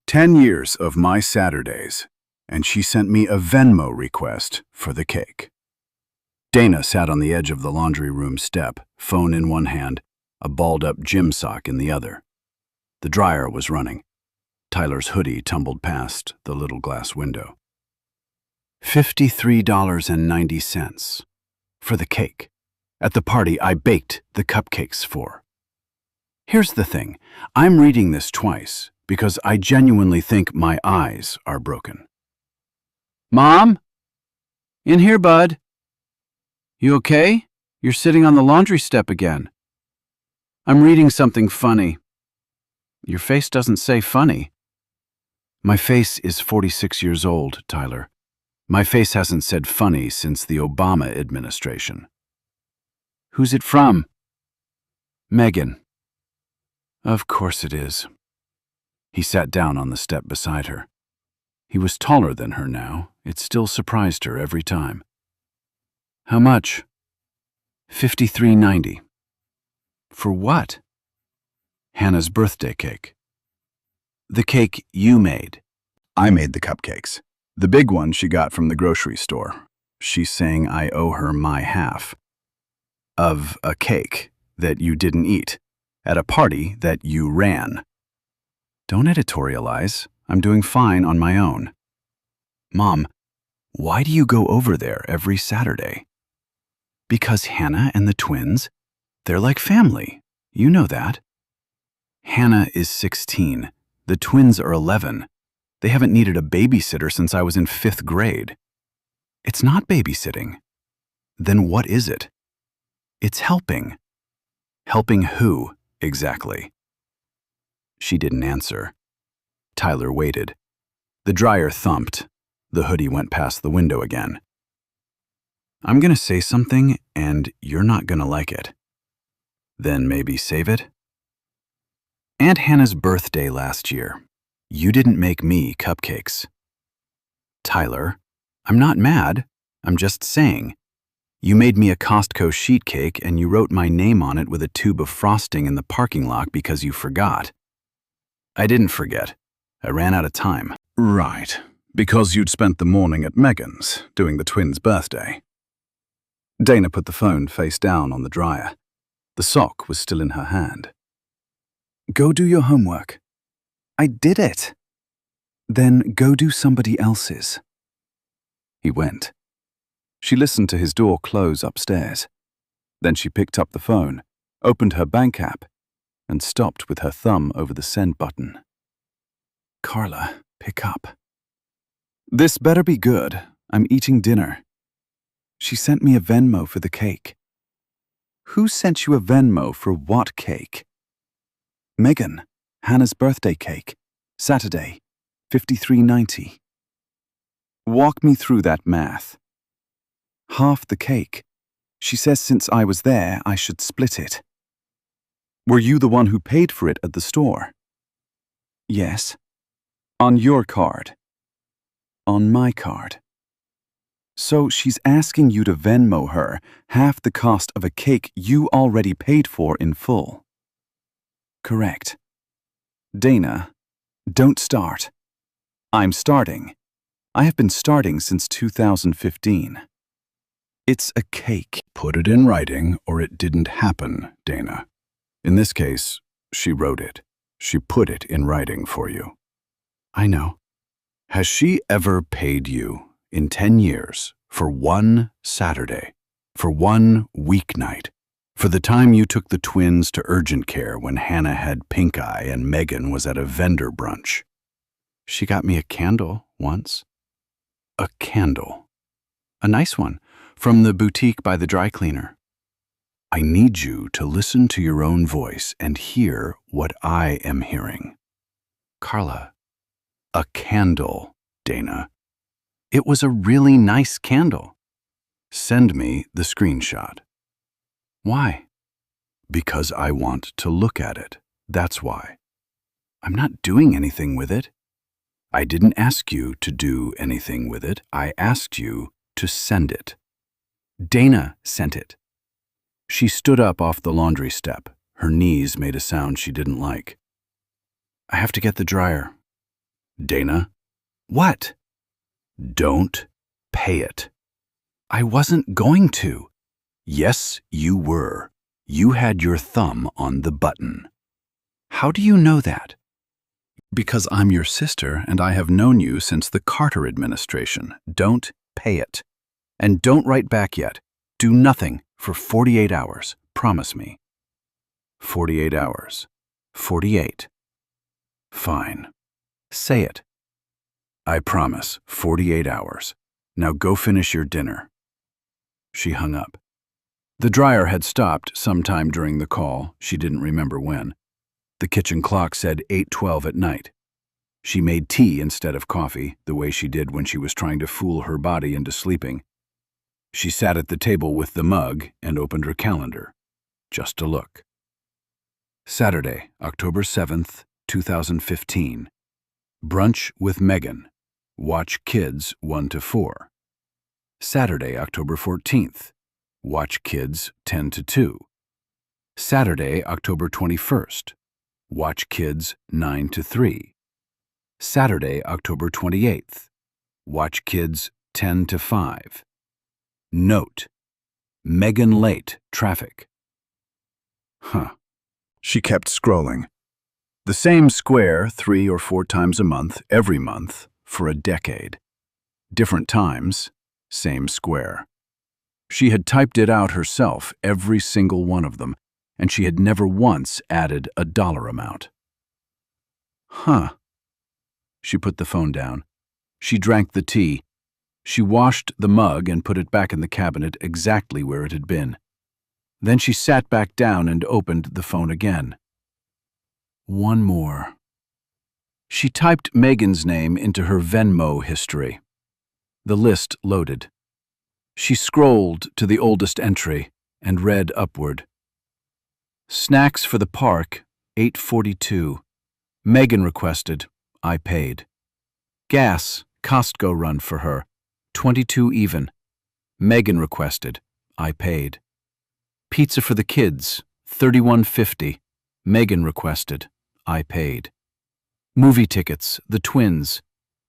10 years of my Saturdays, and she sent me a Venmo request for the cake. Dana sat on the edge of the laundry room step, phone in one hand, a balled-up gym sock in the other. The dryer was running. Tyler's hoodie tumbled past the little glass window. $53.90 for the cake. At the party I baked the cupcakes for. Here's the thing, I'm reading this twice because I genuinely think my eyes are broken. Mom? In here, bud. You okay? You're sitting on the laundry step again. I'm reading something funny. Your face doesn't say funny. My face is 46 years old, Tyler. My face hasn't said funny since the Obama administration. Who's it from? Megan. Of course it is. He sat down on the step beside her. He was taller than her now. It still surprised her every time. How much? $53.90. For what? Hannah's birthday cake. The cake you made. I made the cupcakes. The big one she got from the grocery store. She's saying I owe her my half of a cake that you didn't eat at a party that you ran. Don't editorialize. I'm doing fine on my own. Mom, why do you go over there every Saturday? Because Hannah and the twins, they're like family. You know that. Hannah is 16. The twins are 11. They haven't needed a babysitter since I was in 5th grade. It's not babysitting. Then what is it? It's helping. Helping who, exactly? She didn't answer. Tyler waited. The dryer thumped. The hoodie went past the window again. I'm gonna say something, and you're not gonna like it. Then maybe save it? Aunt Hannah's birthday last year. You didn't make me cupcakes. Tyler, I'm not mad. I'm just saying. You made me a Costco sheet cake and you wrote my name on it with a tube of frosting in the parking lot because you forgot. I didn't forget. I ran out of time. Right, because you'd spent the morning at Megan's doing the twins' birthday. Dana put the phone face down on the dryer. The sock was still in her hand. Go do your homework. I did it. Then go do somebody else's. He went. She listened to his door close upstairs. Then she picked up the phone, opened her bank app, and stopped with her thumb over the send button. Carla, pick up. This better be good. I'm eating dinner. She sent me a Venmo for the cake. Who sent you a Venmo for what cake? Megan, Hannah's birthday cake. Saturday, $53.90. Walk me through that math. Half the cake. She says since I was there, I should split it. Were you the one who paid for it at the store? Yes. On your card. On my card. So she's asking you to Venmo her half the cost of a cake you already paid for in full. Correct. Dana, don't start. I'm starting. I have been starting since 2015. It's a cake. Put it in writing or it didn't happen, Dana. In this case, she wrote it. She put it in writing for you. I know. Has she ever paid you in 10 years for one Saturday, for one weeknight, for the time you took the twins to urgent care when Hannah had pink eye and Megan was at a vendor brunch? She got me a candle once. A candle. A nice one, from the boutique by the dry cleaner. I need you to listen to your own voice and hear what I am hearing. Carla, a candle, Dana. It was a really nice candle. Send me the screenshot. Why? Because I want to look at it. That's why. I'm not doing anything with it. I didn't ask you to do anything with it. I asked you to send it. Dana sent it. She stood up off the laundry step. Her knees made a sound she didn't like. I have to get the dryer. Dana. What? Don't pay it. I wasn't going to. Yes, you were. You had your thumb on the button. How do you know that? Because I'm your sister and I have known you since the Carter administration. Don't pay it. And don't write back yet. Do nothing for 48 hours. Promise me. 48 hours. 48. Fine. Say it. I promise. 48 hours. Now go finish your dinner. She hung up. The dryer had stopped sometime during the call. She didn't remember when. The kitchen clock said 8:12 at night. She made tea instead of coffee, the way she did when she was trying to fool her body into sleeping. She sat at the table with the mug and opened her calendar, just to look. Saturday, October 7th, 2015. Brunch with Megan. Watch kids 1 to 4. Saturday, October 14th. Watch kids 10 to 2. Saturday, October 21st. Watch kids 9 to 3. Saturday, October 28th. Watch kids 10 to 5. Note: Megan late, traffic. She kept scrolling. The same square 3 or 4 times a month, every month, for a decade. Different times, same square. She had typed it out herself, every single one of them, and she had never once added a dollar amount. She put the phone down. She drank the tea. She washed the mug and put it back in the cabinet exactly where it had been. Then she sat back down and opened the phone again. One more. She typed Megan's name into her Venmo history. The list loaded. She scrolled to the oldest entry and read upward. Snacks for the park, 8:42. Megan requested, I paid. Gas, Costco run for her, 22 even. Megan requested, I paid. Pizza for the kids, $31.50. Megan requested, I paid. Movie tickets, The Twins,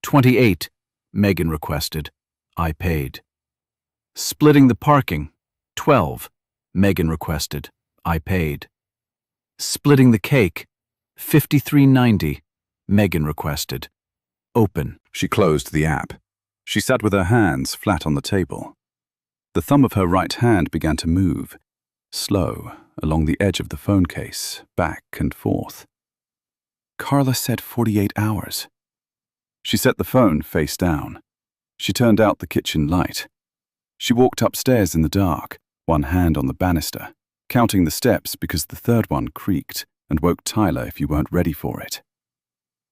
$28. Megan requested, I paid. Splitting the parking, $12. Megan requested, I paid. Splitting the cake, $53.90. Megan requested, open. She closed the app. She sat with her hands flat on the table. The thumb of her right hand began to move, slow, along the edge of the phone case, back and forth. Carla said 48 hours. She set the phone face down. She turned out the kitchen light. She walked upstairs in the dark, one hand on the banister, counting the steps because the third one creaked and woke Tyler if you weren't ready for it.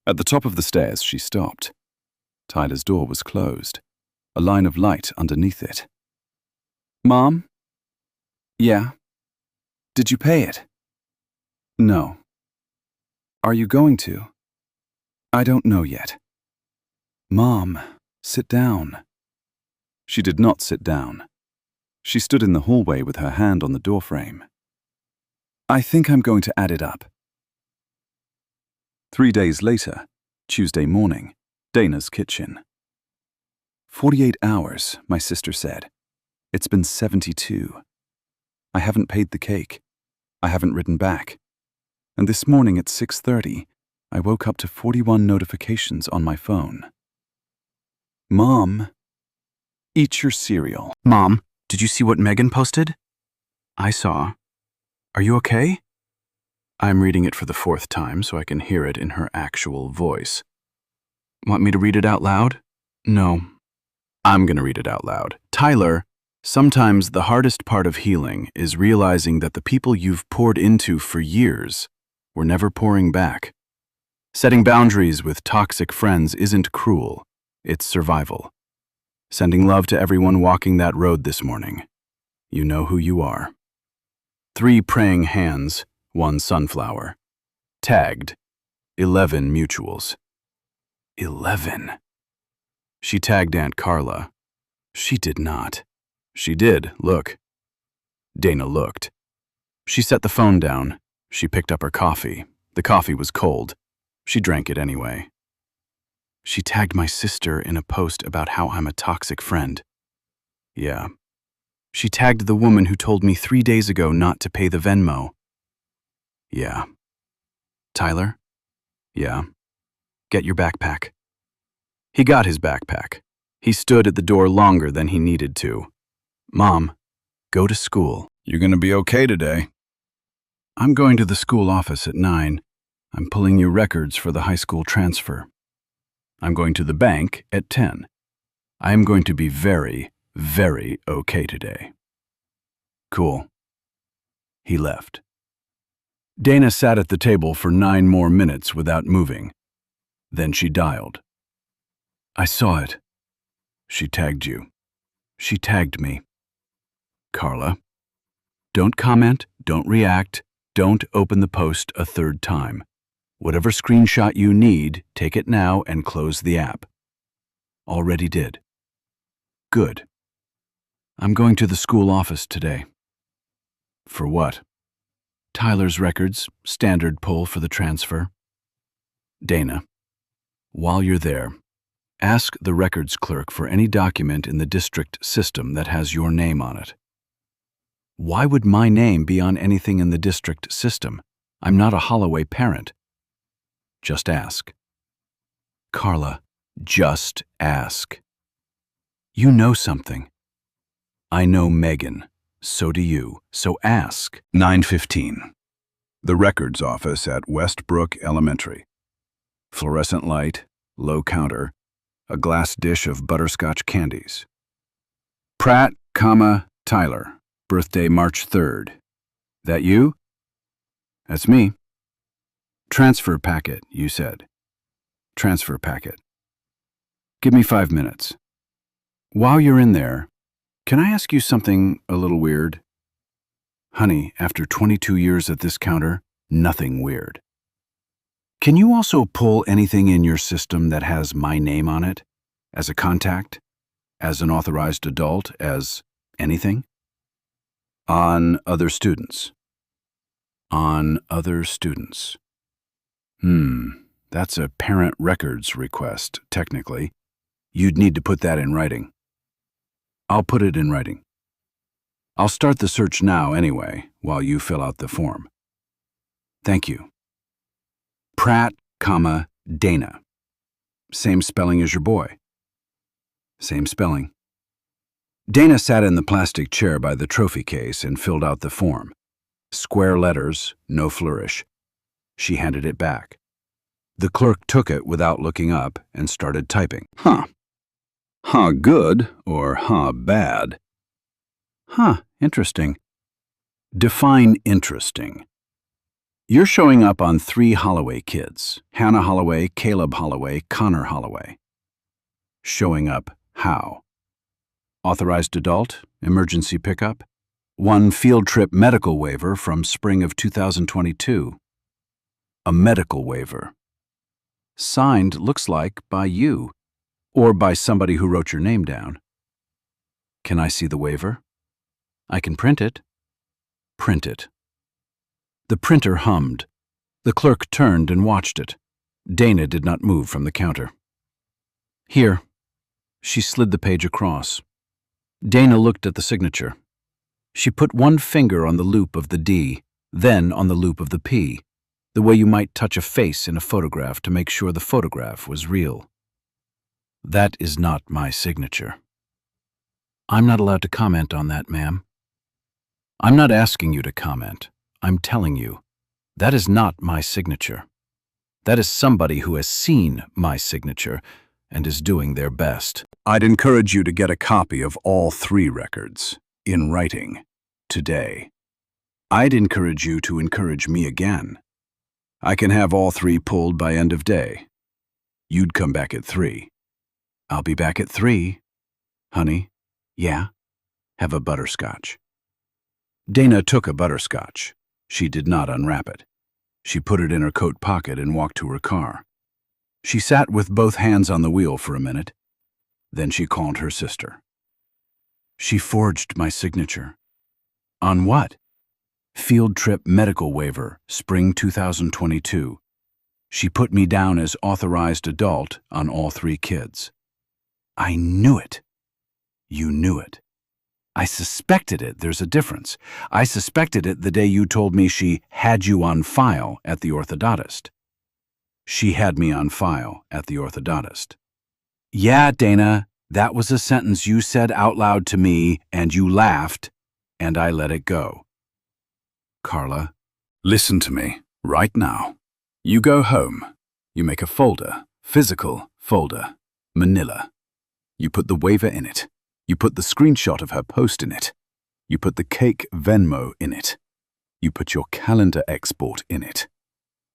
At the top of the stairs, she stopped. Tyler's door was closed, a line of light underneath it. Mom? Yeah. Did you pay it? No. Are you going to? I don't know yet. Mom, sit down. She did not sit down. She stood in the hallway with her hand on the doorframe. I think I'm going to add it up. 3 days later, Tuesday morning, Dana's kitchen. 48 hours, my sister said. It's been 72. I haven't paid the cake. I haven't written back. And this morning at 6:30, I woke up to 41 notifications on my phone. Mom, eat your cereal. Mom, did you see what Megan posted? I saw. Are you okay? I'm reading it for the 4th time so I can hear it in her actual voice. Want me to read it out loud? No. I'm gonna read it out loud. Tyler, sometimes the hardest part of healing is realizing that the people you've poured into for years were never pouring back. Setting boundaries with toxic friends isn't cruel, it's survival. Sending love to everyone walking that road this morning. You know who you are. 3 praying hands, 1 sunflower. Tagged, 11 mutuals. 11. She tagged Aunt Carla. She did not. She did, look. Dana looked. She set the phone down. She picked up her coffee. The coffee was cold. She drank it anyway. She tagged my sister in a post about how I'm a toxic friend. Yeah. She tagged the woman who told me 3 days ago not to pay the Venmo. Yeah. Tyler? Yeah. Get your backpack. He got his backpack. He stood at the door longer than he needed to. Mom, go to school. You're gonna be okay today. I'm going to the school office at 9. I'm pulling your records for the high school transfer. I'm going to the bank at 10. I am going to be very, very okay today. Cool. He left. Dana sat at the table for 9 more minutes without moving. Then she dialed. I saw it. She tagged you. She tagged me. Carla, don't comment, don't react, don't open the post a third time. Whatever screenshot you need, take it now and close the app. Already did. Good. I'm going to the school office today. For what? Tyler's records, standard pull for the transfer. Dana, while you're there, ask the records clerk for any document in the district system that has your name on it. Why would my name be on anything in the district system? I'm not a Holloway parent. Just ask. Carla, just ask. You know something. I know Megan. So do you. So ask. 9:15. The records office at Westbrook Elementary. Fluorescent light, low counter, a glass dish of butterscotch candies. Pratt, Tyler. Birthday March 3rd. That you? That's me. Transfer packet, you said. Transfer packet. Give me 5 minutes. While you're in there, can I ask you something a little weird? Honey, after 22 years at this counter, nothing weird. Can you also pull anything in your system that has my name on it? As a contact? As an authorized adult? As anything? On other students. On other students. That's a parent records request, technically. You'd need to put that in writing. I'll put it in writing. I'll start the search now anyway, while you fill out the form. Thank you. Pratt, Dana. Same spelling as your boy. Same spelling. Dana sat in the plastic chair by the trophy case and filled out the form. Square letters, no flourish. She handed it back. The clerk took it without looking up and started typing. Good or bad? Interesting. Define interesting. You're showing up on 3 Holloway kids. Hannah Holloway, Caleb Holloway, Connor Holloway. Showing up how? Authorized adult, emergency pickup. 1 field trip medical waiver from spring of 2022. A medical waiver. Signed, looks like, by you, or by somebody who wrote your name down. Can I see the waiver? I can print it. Print it. The printer hummed. The clerk turned and watched it. Dana did not move from the counter. Here. She slid the page across. Dana looked at the signature. She put 1 finger on the loop of the D, then on the loop of the P, the way you might touch a face in a photograph to make sure the photograph was real. That is not my signature. I'm not allowed to comment on that, ma'am. I'm not asking you to comment. I'm telling you, that is not my signature. That is somebody who has seen my signature and is doing their best. I'd encourage you to get a copy of all 3 records, in writing, today. I'd encourage you to encourage me again. I can have all 3 pulled by end of day. You'd come back at 3. I'll be back at 3. Honey, yeah? Have a butterscotch. Dana took a butterscotch. She did not unwrap it. She put it in her coat pocket and walked to her car. She sat with both hands on the wheel for a minute. Then she called her sister. She forged my signature. On what? Field trip medical waiver, spring 2022. She put me down as authorized adult on all 3 kids. I knew it. You knew it. I suspected it. There's a difference. I suspected it the day you told me she had you on file at the orthodontist. She had me on file at the orthodontist. Yeah, Dana, that was a sentence you said out loud to me, and you laughed, and I let it go. Carla, listen to me right now. You go home. You make a folder, physical folder, manila. You put the waiver in it. You put the screenshot of her post in it. You put the cake Venmo in it. You put your calendar export in it.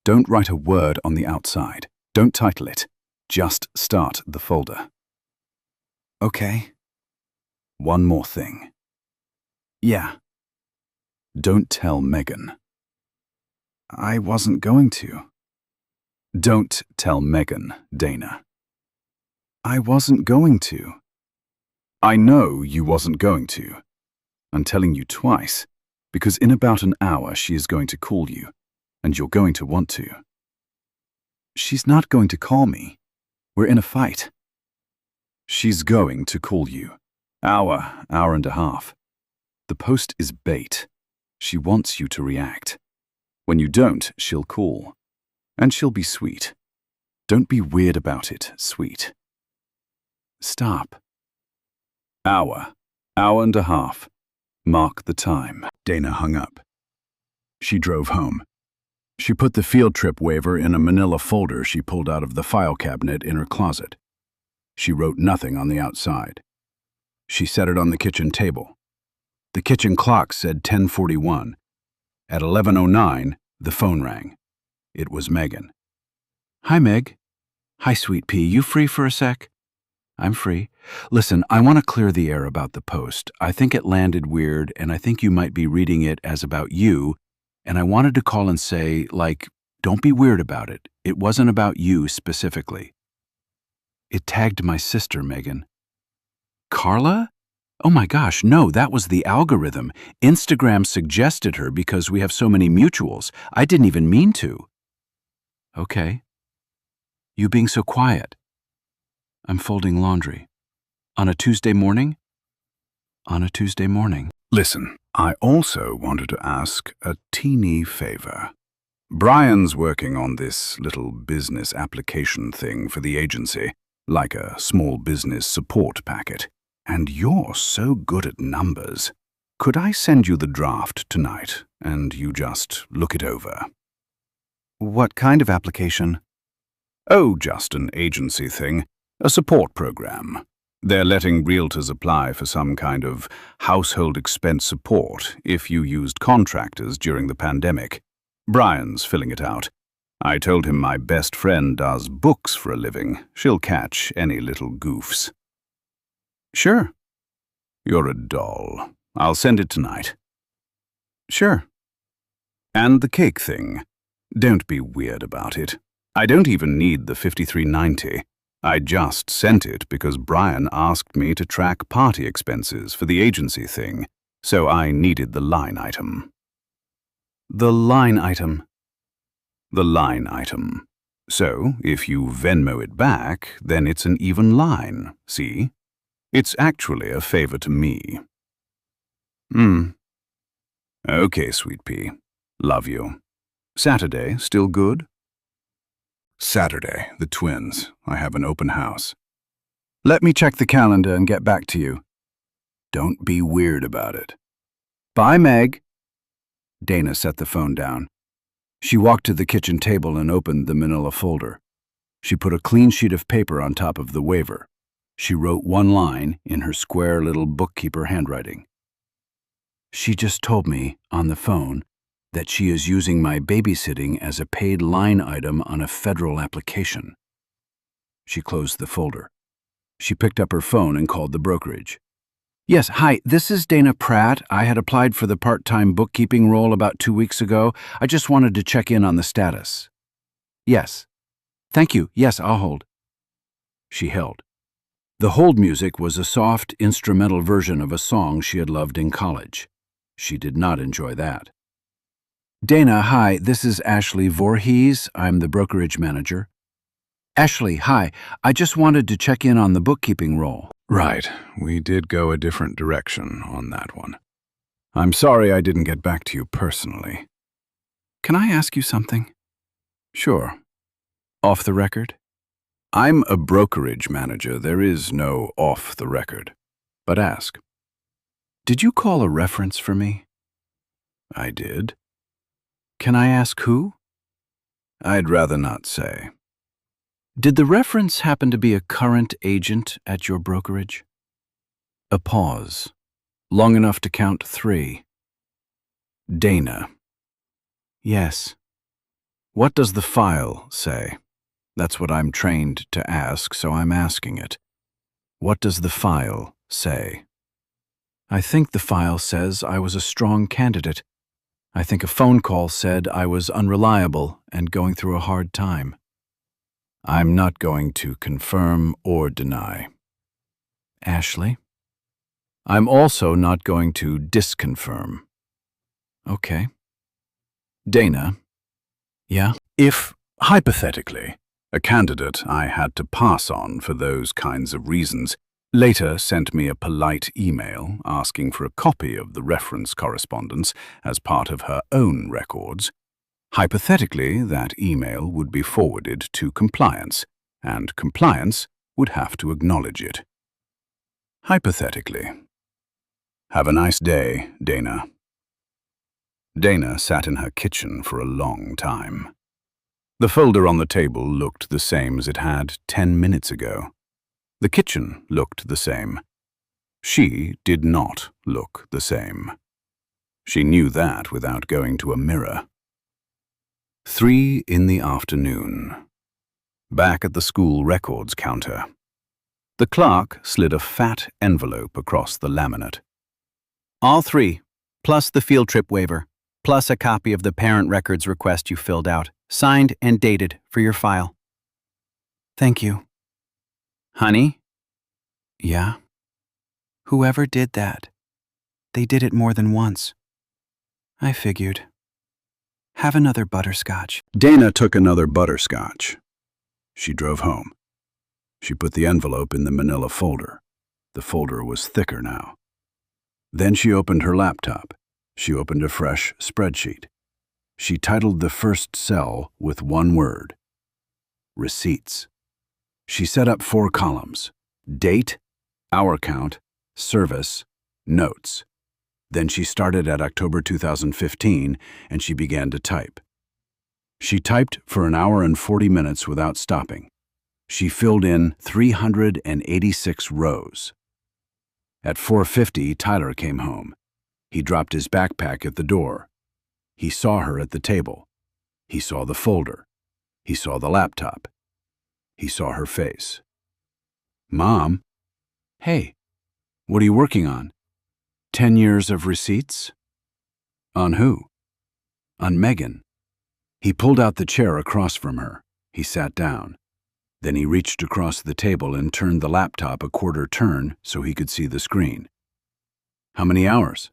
Don't write a word on the outside. Don't title it. Just start the folder. Okay. One more thing. Yeah. Don't tell Megan. I wasn't going to. Don't tell Megan, Dana. I wasn't going to. I know you wasn't going to. I'm telling you twice, because in about an hour she is going to call you, and you're going to want to. She's not going to call me. We're in a fight. She's going to call you. Hour and a half. The post is bait. She wants you to react. When you don't, she'll call. And she'll be sweet. Don't be weird about it, sweet. Stop. Hour and a half. Mark the time. Dana hung up. She drove home. She put the field trip waiver in a manila folder she pulled out of the file cabinet in her closet. She wrote nothing on the outside. She set it on the kitchen table. The kitchen clock said 10:41. At 11:09, the phone rang. It was Megan. Hi, Meg. Hi, sweet pea. You free for a sec? I'm free. Listen, I want to clear the air about the post. I think it landed weird, and I think you might be reading it as about you, and I wanted to call and say, don't be weird about it. It wasn't about you specifically. It tagged my sister, Megan. Carla? Oh my gosh, no, that was the algorithm. Instagram suggested her because we have so many mutuals. I didn't even mean to. Okay. You being so quiet. I'm folding laundry. On a Tuesday morning? On a Tuesday morning. Listen, I also wanted to ask a teeny favor. Brian's working on this little business application thing for the agency, like a small business support packet. And you're so good at numbers. Could I send you the draft tonight, and you just look it over? What kind of application? Oh, just an agency thing. A support program. They're letting realtors apply for some kind of household expense support if you used contractors during the pandemic. Brian's filling it out. I told him my best friend does books for a living. She'll catch any little goofs. Sure. You're a doll. I'll send it tonight. Sure. And the cake thing. Don't be weird about it. I don't even need the $53.90. I just sent it because Brian asked me to track party expenses for the agency thing, so I needed the line item. The line item. The line item. So, if you Venmo it back, then it's an even line, see? It's actually a favor to me. Okay, sweet pea. Love you. Saturday, still good? Saturday, the twins. I have an open house. Let me check the calendar and get back to you. Don't be weird about it. Bye, Meg. Dana set the phone down. She walked to the kitchen table and opened the manila folder. She put a clean sheet of paper on top of the waiver. She wrote one line in her square little bookkeeper handwriting. She just told me, on the phone, that she is using my babysitting as a paid line item on a federal application. She closed the folder. She picked up her phone and called the brokerage. Yes, hi, this is Dana Pratt. I had applied for the part-time bookkeeping role about 2 weeks ago. I just wanted to check in on the status. Yes. Thank you. Yes, I'll hold. She held. The hold music was a soft, instrumental version of a song she had loved in college. She did not enjoy that. Dana, hi, this is Ashley Voorhees. I'm the brokerage manager. Ashley, hi. I just wanted to check in on the bookkeeping role. Right. We did go a different direction on that one. I'm sorry I didn't get back to you personally. Can I ask you something? Sure. Off the record? I'm a brokerage manager. There is no off the record. But ask. Did you call a reference for me? I did. Can I ask who? I'd rather not say. Did the reference happen to be a current agent at your brokerage? A pause, long enough to count 3. Dana. Yes. What does the file say? That's what I'm trained to ask, so I'm asking it. What does the file say? I think the file says I was a strong candidate. I think a phone call said I was unreliable and going through a hard time. I'm not going to confirm or deny. Ashley? I'm also not going to disconfirm. Okay. Dana? Yeah? If, hypothetically, a candidate I had to pass on for those kinds of reasons later sent me a polite email asking for a copy of the reference correspondence as part of her own records, hypothetically, that email would be forwarded to compliance, and compliance would have to acknowledge it. Hypothetically. Have a nice day, Dana. Dana sat in her kitchen for a long time. The folder on the table looked the same as it had 10 minutes ago. The kitchen looked the same. She did not look the same. She knew that without going to a mirror. 3 in the afternoon. Back at the school records counter. The clerk slid a fat envelope across the laminate. All 3, plus the field trip waiver, plus a copy of the parent records request you filled out, signed and dated for your file. Thank you. Honey? Yeah? Whoever did that, they did it more than once. I figured. Have another butterscotch. Dana took another butterscotch. She drove home. She put the envelope in the manila folder. The folder was thicker now. Then she opened her laptop. She opened a fresh spreadsheet. She titled the first cell with one word: Receipts. She set up 4 columns: date, hour count, service, notes. Then she started at October 2015 and she began to type. She typed for an hour and 40 minutes without stopping. She filled in 386 rows. At 4:50, Tyler came home. He dropped his backpack at the door. He saw her at the table. He saw the folder. He saw the laptop. He saw her face. Mom? Hey, what are you working on? 10 years of receipts? On who? On Megan. He pulled out the chair across from her. He sat down. Then he reached across the table and turned the laptop a quarter turn so he could see the screen. How many hours?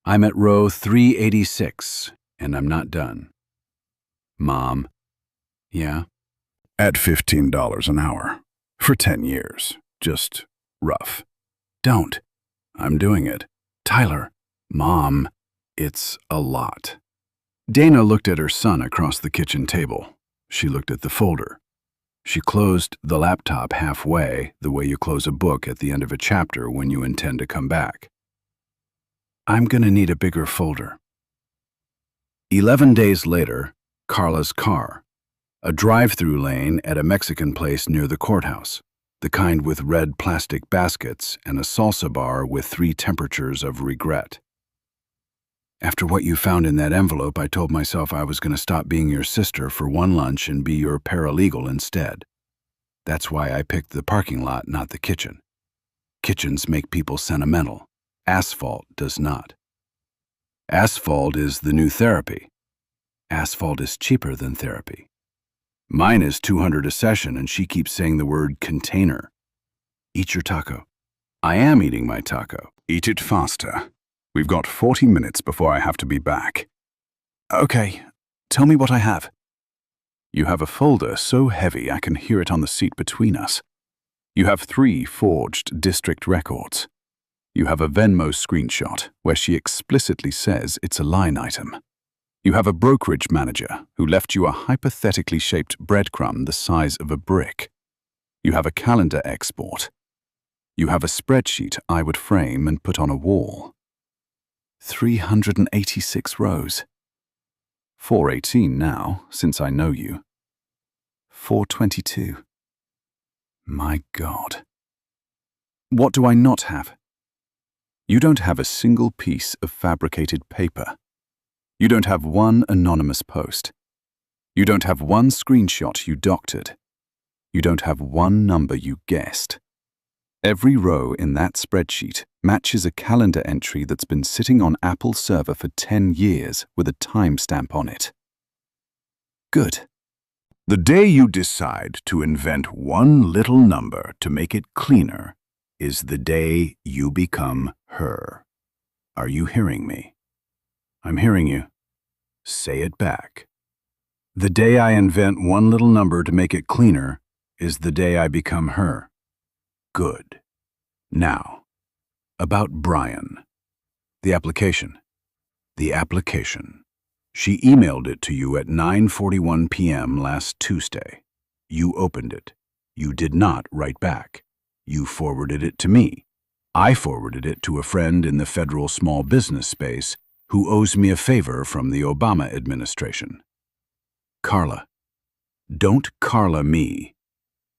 I'm at row 386, and I'm not done. Mom. Yeah? At $15 an hour. For 10 years. Just rough. Don't. I'm doing it. Tyler. Mom. It's a lot. Dana looked at her son across the kitchen table. She looked at the folder. She closed the laptop halfway, the way you close a book at the end of a chapter when you intend to come back. I'm gonna need a bigger folder. 11 days later, Carla's car. A drive-through lane at a Mexican place near the courthouse, the kind with red plastic baskets and a salsa bar with 3 temperatures of regret. After what you found in that envelope, I told myself I was going to stop being your sister for one lunch and be your paralegal instead. That's why I picked the parking lot, not the kitchen. Kitchens make people sentimental. Asphalt does not. Asphalt is the new therapy. Asphalt is cheaper than therapy. Mine is $200 a session, and she keeps saying the word container. Eat your taco. I am eating my taco. Eat it faster. We've got 40 minutes before I have to be back. Okay, tell me what I have. You have a folder so heavy I can hear it on the seat between us. You have 3 forged district records. You have a Venmo screenshot where she explicitly says it's a line item. You have a brokerage manager who left you a hypothetically shaped breadcrumb the size of a brick. You have a calendar export. You have a spreadsheet I would frame and put on a wall. 386 rows. 418 now, since I know you. 422. My God. What do I not have? You don't have a single piece of fabricated paper. You don't have one anonymous post. You don't have one screenshot you doctored. You don't have one number you guessed. Every row in that spreadsheet matches a calendar entry that's been sitting on Apple's server for 10 years with a timestamp on it. Good. The day you decide to invent one little number to make it cleaner is the day you become her. Are you hearing me? I'm hearing you. Say it back. The day I invent one little number to make it cleaner is the day I become her. Good. Now, about Brian. The application. The application. She emailed it to you at 9:41 p.m. last Tuesday. You opened it. You did not write back. You forwarded it to me. I forwarded it to a friend in the federal small business space who owes me a favor from the Obama administration. Carla. Don't Carla me.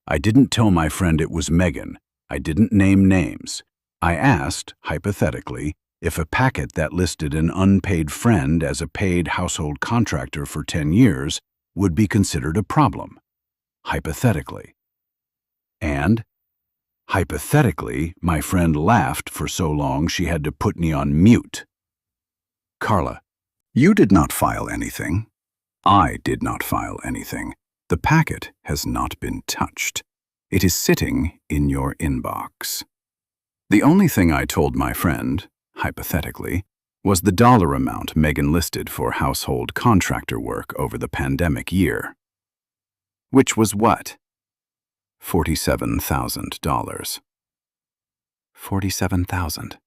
I didn't tell my friend it was Megan. I didn't name names. I asked, hypothetically, if a packet that listed an unpaid friend as a paid household contractor for 10 years would be considered a problem. Hypothetically. And, hypothetically, my friend laughed for so long she had to put me on mute. Carla, you did not file anything. I did not file anything. The packet has not been touched. It is sitting in your inbox. The only thing I told my friend, hypothetically, was the dollar amount Megan listed for household contractor work over the pandemic year. Which was what? $47,000. 47,000.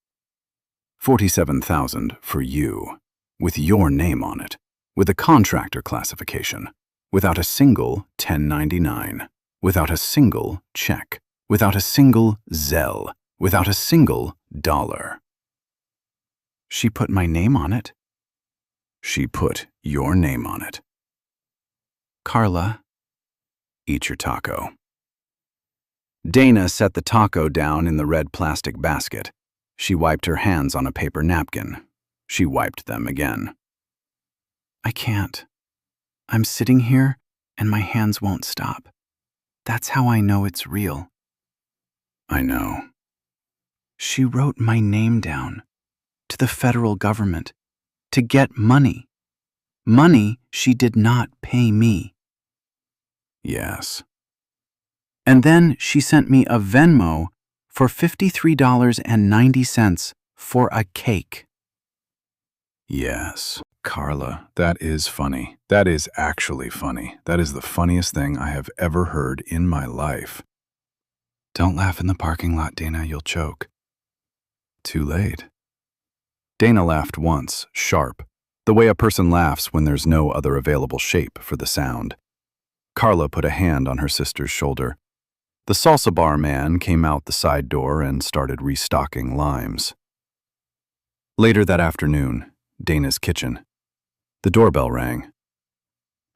47,000 for you, with your name on it, with a contractor classification, without a single 1099, without a single check, without a single Zelle, without a single dollar. She put my name on it. She put your name on it. Carla, eat your taco. Dana set the taco down in the red plastic basket. She wiped her hands on a paper napkin. She wiped them again. I can't. I'm sitting here and my hands won't stop. That's how I know it's real. I know. She wrote my name down to the federal government to get money. Money she did not pay me. Yes. And then she sent me a Venmo for $53.90 for a cake. Yes, Carla, that is funny. That is actually funny. That is the funniest thing I have ever heard in my life. Don't laugh in the parking lot, Dana, you'll choke. Too late. Dana laughed once, sharp, the way a person laughs when there's no other available shape for the sound. Carla put a hand on her sister's shoulder. The salsa bar man came out the side door and started restocking limes. Later that afternoon, Dana's kitchen. The doorbell rang.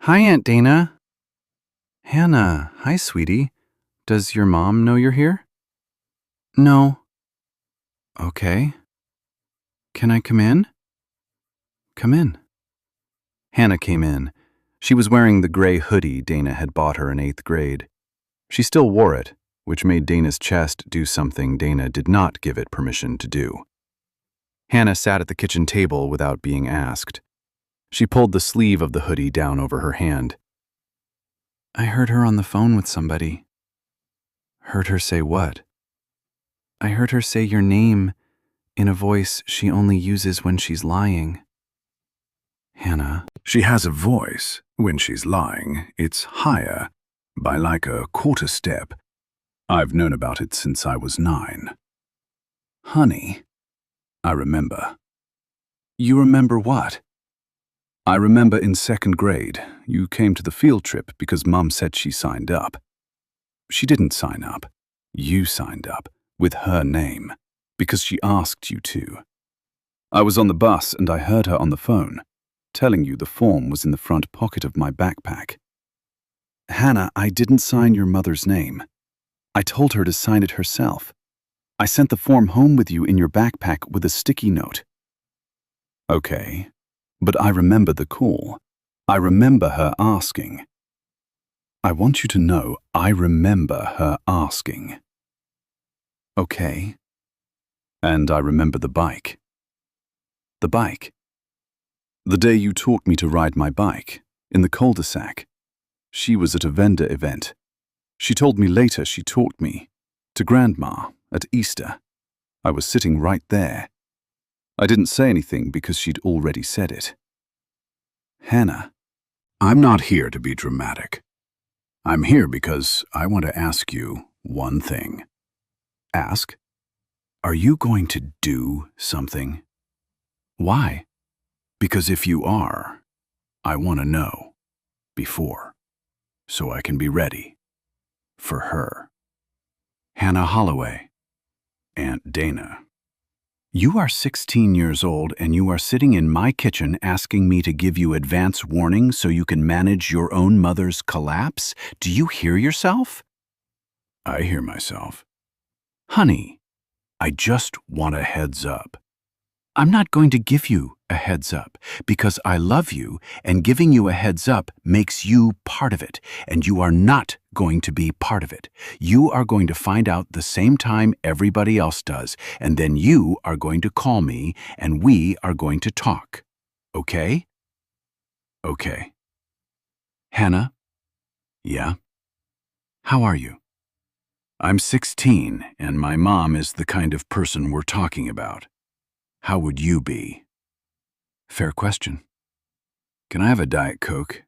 Hi, Aunt Dana. Hannah, hi, sweetie. Does your mom know you're here? No. Okay. Can I come in? Come in. Hannah came in. She was wearing the gray hoodie Dana had bought her in 8th grade. She still wore it, which made Dana's chest do something Dana did not give it permission to do. Hannah sat at the kitchen table without being asked. She pulled the sleeve of the hoodie down over her hand. I heard her on the phone with somebody. Heard her say what? I heard her say your name in a voice she only uses when she's lying. Hannah, She has a voice. When she's lying, it's higher, by like a quarter step. I've known about it since I was 9. Honey, I remember. You remember what? I remember in 2nd grade, you came to the field trip because Mom said she signed up. She didn't sign up. You signed up, with her name, because she asked you to. I was on the bus and I heard her on the phone, telling you the form was in the front pocket of my backpack. Hannah, I didn't sign your mother's name. I told her to sign it herself. I sent the form home with you in your backpack with a sticky note. Okay, but I remember the call. I remember her asking. I want you to know I remember her asking. Okay. And I remember the bike. The bike. The day you taught me to ride my bike, in the cul-de-sac. She was at a vendor event. She told me later she taught me, to Grandma, at Easter. I was sitting right there. I didn't say anything because she'd already said it. Hannah, I'm not here to be dramatic. I'm here because I want to ask you one thing. Ask? Are you going to do something? Why? Because if you are, I want to know before, so I can be ready for her. Hannah Holloway, Aunt Dana. You are 16 years old and you are sitting in my kitchen asking me to give you advance warning so you can manage your own mother's collapse? Do you hear yourself? I hear myself. Honey, I just want a heads up. I'm not going to give you a heads up because I love you and giving you a heads up makes you part of it, and you are not going to be part of it. You are going to find out the same time everybody else does, and then you are going to call me and we are going to talk. Okay? Okay. Hannah? Yeah? How are you? I'm 16 and my mom is the kind of person we're talking about. How would you be? Fair question. Can I have a Diet Coke?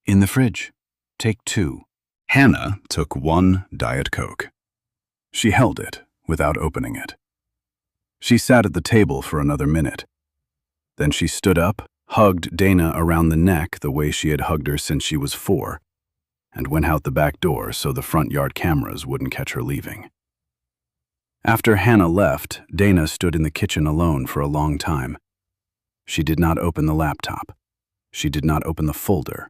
In the fridge. Take 2. Hannah took 1 Diet Coke. She held it without opening it. She sat at the table for another minute. Then she stood up, hugged Dana around the neck the way she had hugged her since she was 4, and went out the back door so the front yard cameras wouldn't catch her leaving. After Hannah left, Dana stood in the kitchen alone for a long time. She did not open the laptop. She did not open the folder.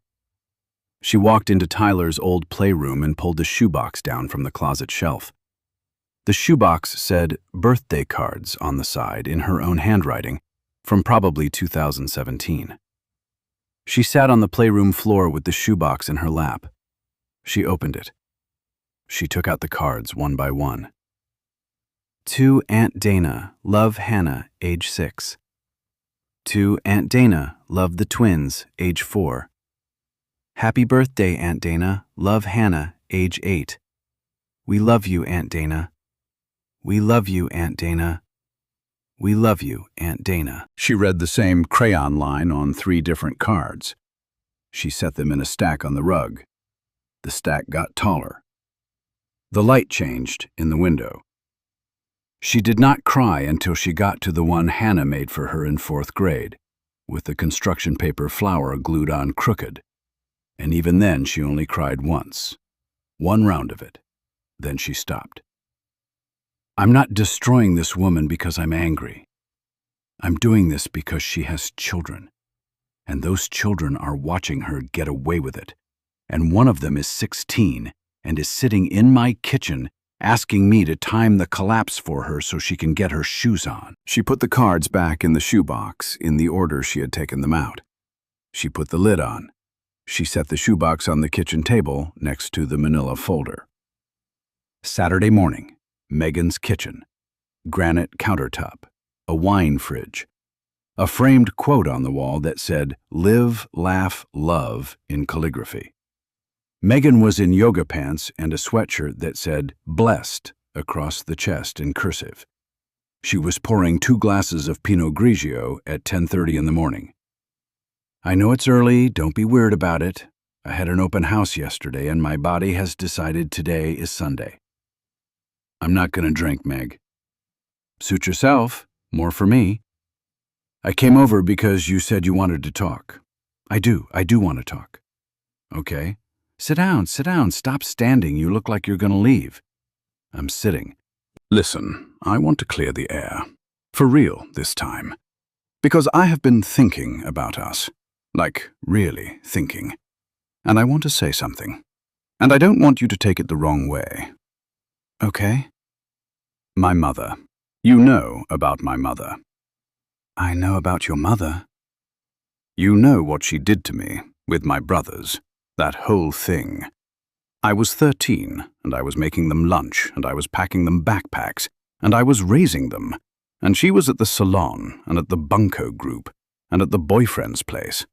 She walked into Tyler's old playroom and pulled the shoebox down from the closet shelf. The shoebox said birthday cards on the side in her own handwriting from probably 2017. She sat on the playroom floor with the shoebox in her lap. She opened it. She took out the cards one by one. To Aunt Dana, love Hannah, age 6. To Aunt Dana, love the twins, age 4. Happy birthday, Aunt Dana, love Hannah, age 8. We love you, Aunt Dana. We love you, Aunt Dana. We love you, Aunt Dana. She read the same crayon line on 3 different cards. She set them in a stack on the rug. The stack got taller. The light changed in the window. She did not cry until she got to the one Hannah made for her in 4th grade, with the construction paper flower glued on crooked. And even then she only cried once. 1 round of it. Then she stopped. I'm not destroying this woman because I'm angry. I'm doing this because she has children. And those children are watching her get away with it. And one of them is 16 and is sitting in my kitchen asking me to time the collapse for her so she can get her shoes on. She put the cards back in the shoebox in the order she had taken them out. She put the lid on. She set the shoebox on the kitchen table next to the manila folder. Saturday morning, Megan's kitchen. Granite countertop. A wine fridge. A framed quote on the wall that said, "Live, laugh, love," in calligraphy. Megan was in yoga pants and a sweatshirt that said, "Blessed," across the chest in cursive. She was pouring 2 glasses of Pinot Grigio at 10:30 in the morning. I know it's early, don't be weird about it. I had an open house yesterday and my body has decided today is Sunday. I'm not gonna drink, Meg. Suit yourself, more for me. I came over because you said you wanted to talk. I do want to talk. Okay. Sit down, stop standing, you look like you're gonna leave. I'm sitting. Listen, I want to clear the air. For real this time. Because I have been thinking about us. Like, really thinking. And I want to say something. And I don't want you to take it the wrong way. Okay? My mother. You know about my mother. I know about your mother. You know what she did to me, with my brothers. That whole thing. I was 13, and I was making them lunch, and I was packing them backpacks, and I was raising them. And she was at the salon, and at the bunco group, and at the boyfriend's place.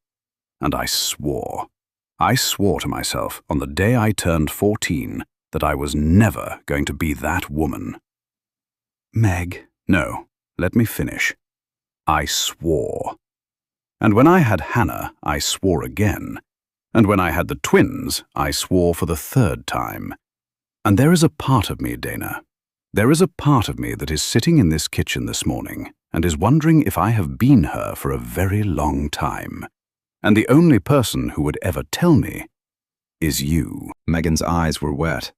And I swore to myself on the day I turned 14 that I was never going to be that woman. Meg. No, let me finish. I swore. And when I had Hannah, I swore again. And when I had the twins, I swore for the third time. And there is a part of me, Dana. There is a part of me that is sitting in this kitchen this morning and is wondering if I have been her for a very long time. And the only person who would ever tell me is you. Megan's eyes were wet.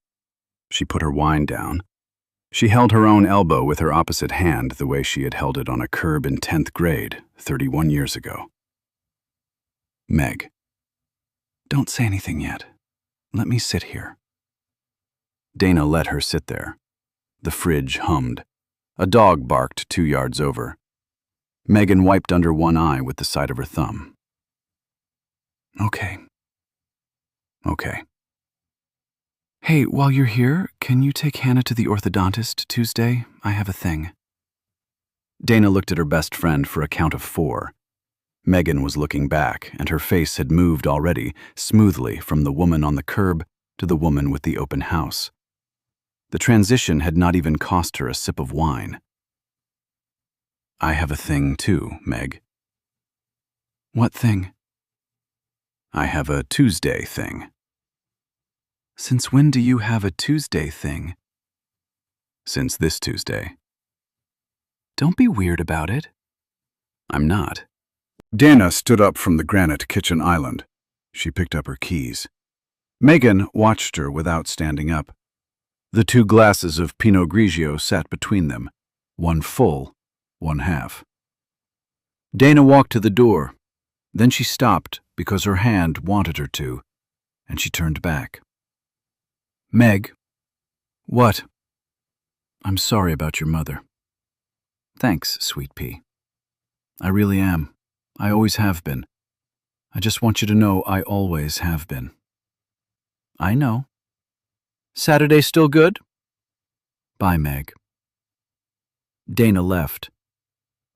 She put her wine down. She held her own elbow with her opposite hand the way she had held it on a curb in 10th grade, 31 years ago. Meg, don't say anything yet. Let me sit here. Dana let her sit there. The fridge hummed. A dog barked 2 yards over. Megan wiped under one eye with the side of her thumb. Okay. Hey, while you're here, can you take Hannah to the orthodontist Tuesday? I have a thing. Dana looked at her best friend for a count of 4. Megan was looking back, and her face had moved already, smoothly from the woman on the curb to the woman with the open house. The transition had not even cost her a sip of wine. I have a thing too, Meg. What thing? I have a Tuesday thing. Since when do you have a Tuesday thing? Since this Tuesday. Don't be weird about it. I'm not. Dana stood up from the granite kitchen island. She picked up her keys. Megan watched her without standing up. The 2 glasses of Pinot Grigio sat between them, one full, one half. Dana walked to the door. Then she stopped because her hand wanted her to, and she turned back. Meg. What? I'm sorry about your mother. Thanks, sweet pea. I really am. I always have been. I just want you to know I always have been. I know. Saturday still good? Bye, Meg. Dana left.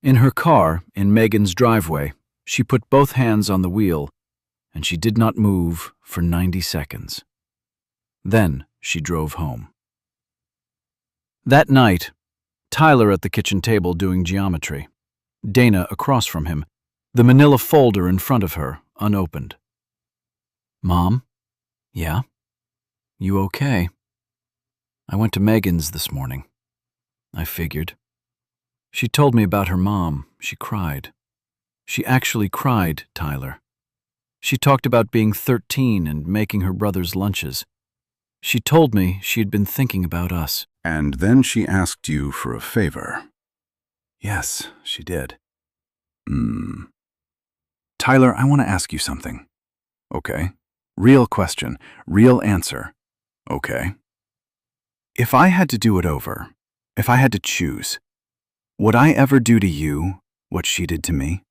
In her car, in Megan's driveway, she put both hands on the wheel, and she did not move for 90 seconds. Then she drove home. That night, Tyler at the kitchen table doing geometry, Dana across from him, the manila folder in front of her, unopened. Mom? Yeah? You okay? I went to Megan's this morning. I figured. She told me about her mom. She cried. She actually cried, Tyler. She talked about being 13 and making her brother's lunches. She told me she had been thinking about us. And then she asked you for a favor. Yes, she did. Tyler, I want to ask you something. Okay. Real question, real answer. Okay. If I had to do it over, if I had to choose, would I ever do to you what she did to me?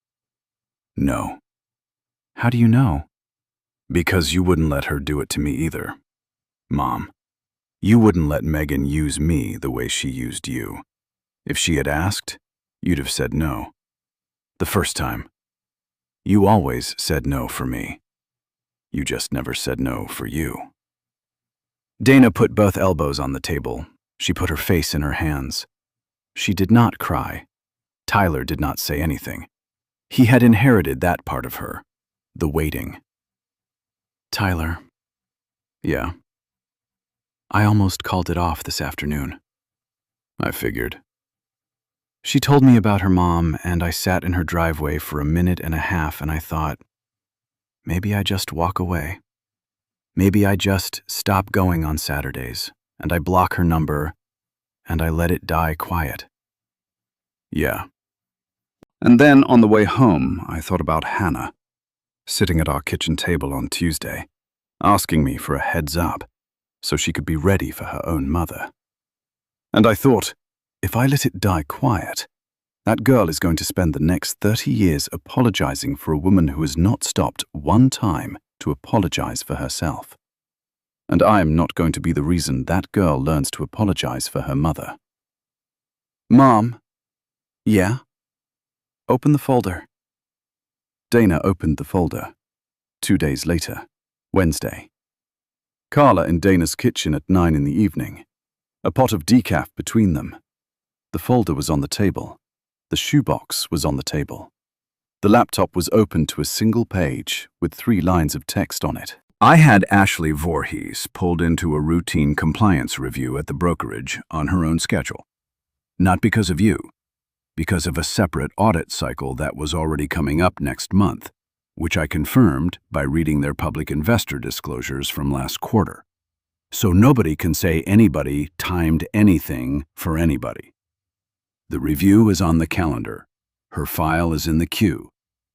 No. How do you know? Because you wouldn't let her do it to me either. Mom, you wouldn't let Megan use me the way she used you. If she had asked, you'd have said no. The first time. You always said no for me. You just never said no for you. Dana put both elbows on the table. She put her face in her hands. She did not cry. Tyler did not say anything. He had inherited that part of her. The waiting. Tyler. Yeah. I almost called it off this afternoon. I figured. She told me about her mom, and I sat in her driveway for a minute and a half, and I thought, maybe I just walk away. Maybe I just stop going on Saturdays, and I block her number, and I let it die quiet. Yeah. And then on the way home, I thought about Hannah, sitting at our kitchen table on Tuesday, asking me for a heads up so she could be ready for her own mother. And I thought, if I let it die quiet, that girl is going to spend the next 30 years apologizing for a woman who has not stopped one time to apologize for herself. And I am not going to be the reason that girl learns to apologize for her mother. Mom. Yeah? Open the folder. Dana opened the folder. 2 days later, Wednesday. Carla in Dana's kitchen at 9 in the evening. A pot of decaf between them. The folder was on the table. The shoebox was on the table. The laptop was open to a single page with 3 lines of text on it. I had Ashley Voorhees pulled into a routine compliance review at the brokerage on her own schedule. Not because of you, because of a separate audit cycle that was already coming up next month, which I confirmed by reading their public investor disclosures from last quarter. So nobody can say anybody timed anything for anybody. The review is on the calendar. Her file is in the queue.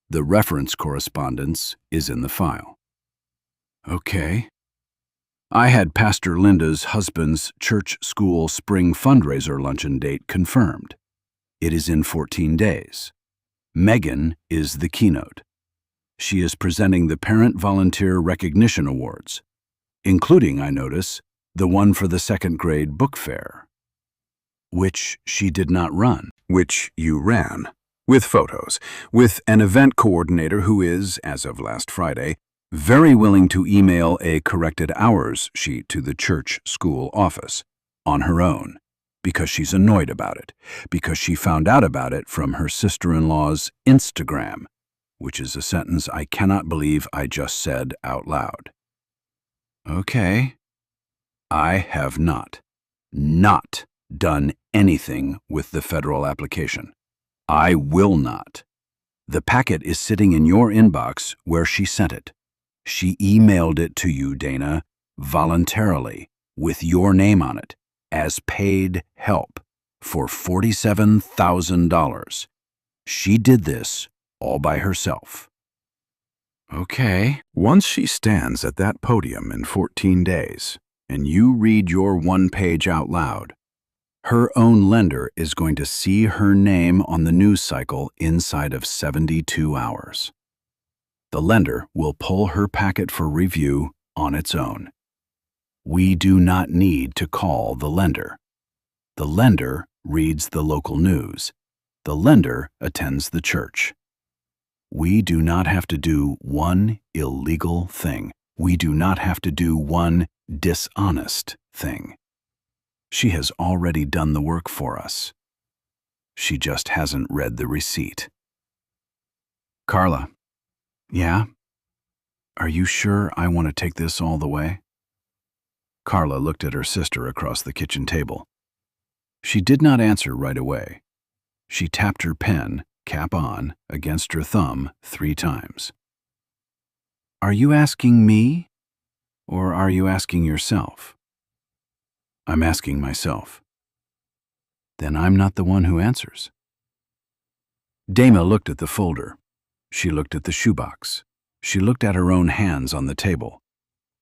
The reference correspondence is in the file. Okay. I had Pastor Linda's husband's church school spring fundraiser luncheon date confirmed. It is in 14 days. Megan is the keynote. She is presenting the Parent Volunteer Recognition Awards, including, I notice, the one for the 2nd grade book fair, which she did not run, which you ran, with photos, with an event coordinator who is, as of last Friday, very willing to email a corrected hours sheet to the church school office on her own, because she's annoyed about it, because she found out about it from her sister-in-law's Instagram, which is a sentence I cannot believe I just said out loud. Okay. I have not done anything with the federal application. I will not. The packet is sitting in your inbox where she sent it. She emailed it to you, Dana, voluntarily, with your name on it, as paid help for $47,000. She did this all by herself. Okay. Once she stands at that podium in 14 days, and you read your one page out loud, her own lender is going to see her name on the news cycle inside of 72 hours. The lender will pull her packet for review on its own. We do not need to call the lender. The lender reads the local news. The lender attends the church. We do not have to do one illegal thing. We do not have to do one dishonest thing. She has already done the work for us. She just hasn't read the receipt. Carla. Yeah? Are you sure I want to take this all the way? Carla looked at her sister across the kitchen table. She did not answer right away. She tapped her pen, cap on, against her thumb 3 times. Are you asking me, or are you asking yourself? I'm asking myself. Then I'm not the one who answers. Dana looked at the folder. She looked at the shoebox. She looked at her own hands on the table.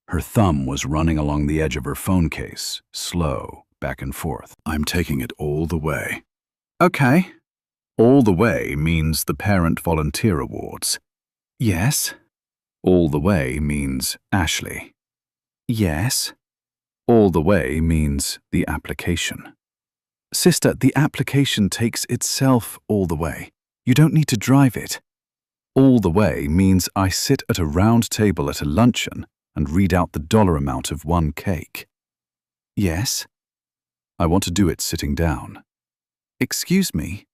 Her thumb was running along the edge of her phone case, slow, back and forth. I'm taking it all the way. Okay. All the way means the Parent Volunteer Awards. Yes. All the way means Ashley. Yes. All the way means the application. Sister, the application takes itself all the way. You don't need to drive it. All the way means I sit at a round table at a luncheon and read out the dollar amount of one cake. Yes. I want to do it sitting down. Excuse me.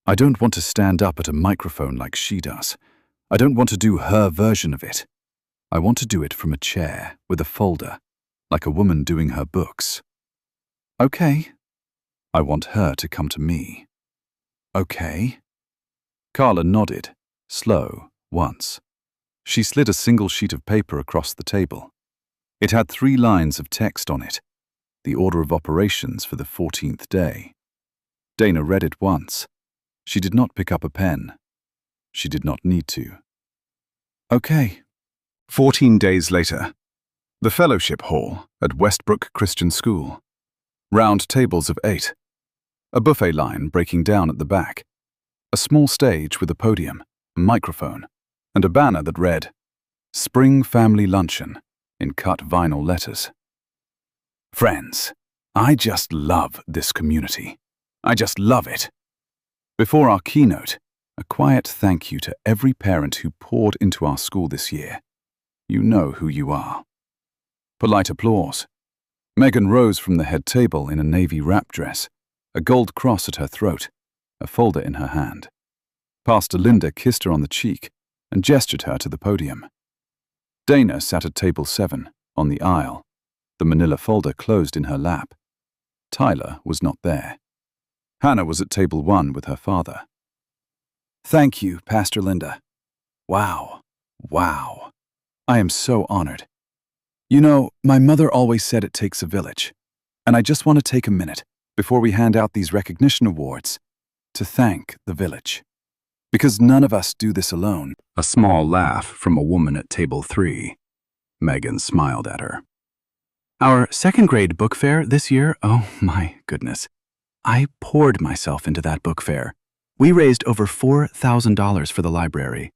I don't want to stand up at a microphone like she does. I don't want to do her version of it. I want to do it from a chair with a folder, like a woman doing her books. Okay. I want her to come to me. Okay. Carla nodded, slow, once. She slid a single sheet of paper across the table. It had 3 lines of text on it, the order of operations for the 14th day. Dana read it once. She did not pick up a pen. She did not need to. Okay. 14 days later, the fellowship hall at Westbrook Christian School. Round tables of 8. A buffet line breaking down at the back. A small stage with a podium, a microphone, and a banner that read, Spring Family Luncheon, in cut vinyl letters. Friends, I just love this community. I just love it. Before our keynote, a quiet thank you to every parent who poured into our school this year. You know who you are. Polite applause. Megan rose from the head table in a navy wrap dress, a gold cross at her throat, a folder in her hand. Pastor Linda kissed her on the cheek and gestured her to the podium. Dana sat at table 7, on the aisle, the manila folder closed in her lap. Tyler was not there. Hannah was at table 1 with her father. Thank you, Pastor Linda. Wow. Wow. I am so honored. You know, my mother always said it takes a village, and I just want to take a minute, before we hand out these recognition awards, to thank the village. Because none of us do this alone. A small laugh from a woman at table 3. Megan smiled at her. Our 2nd grade book fair this year, oh my goodness. I poured myself into that book fair. We raised over $4,000 for the library.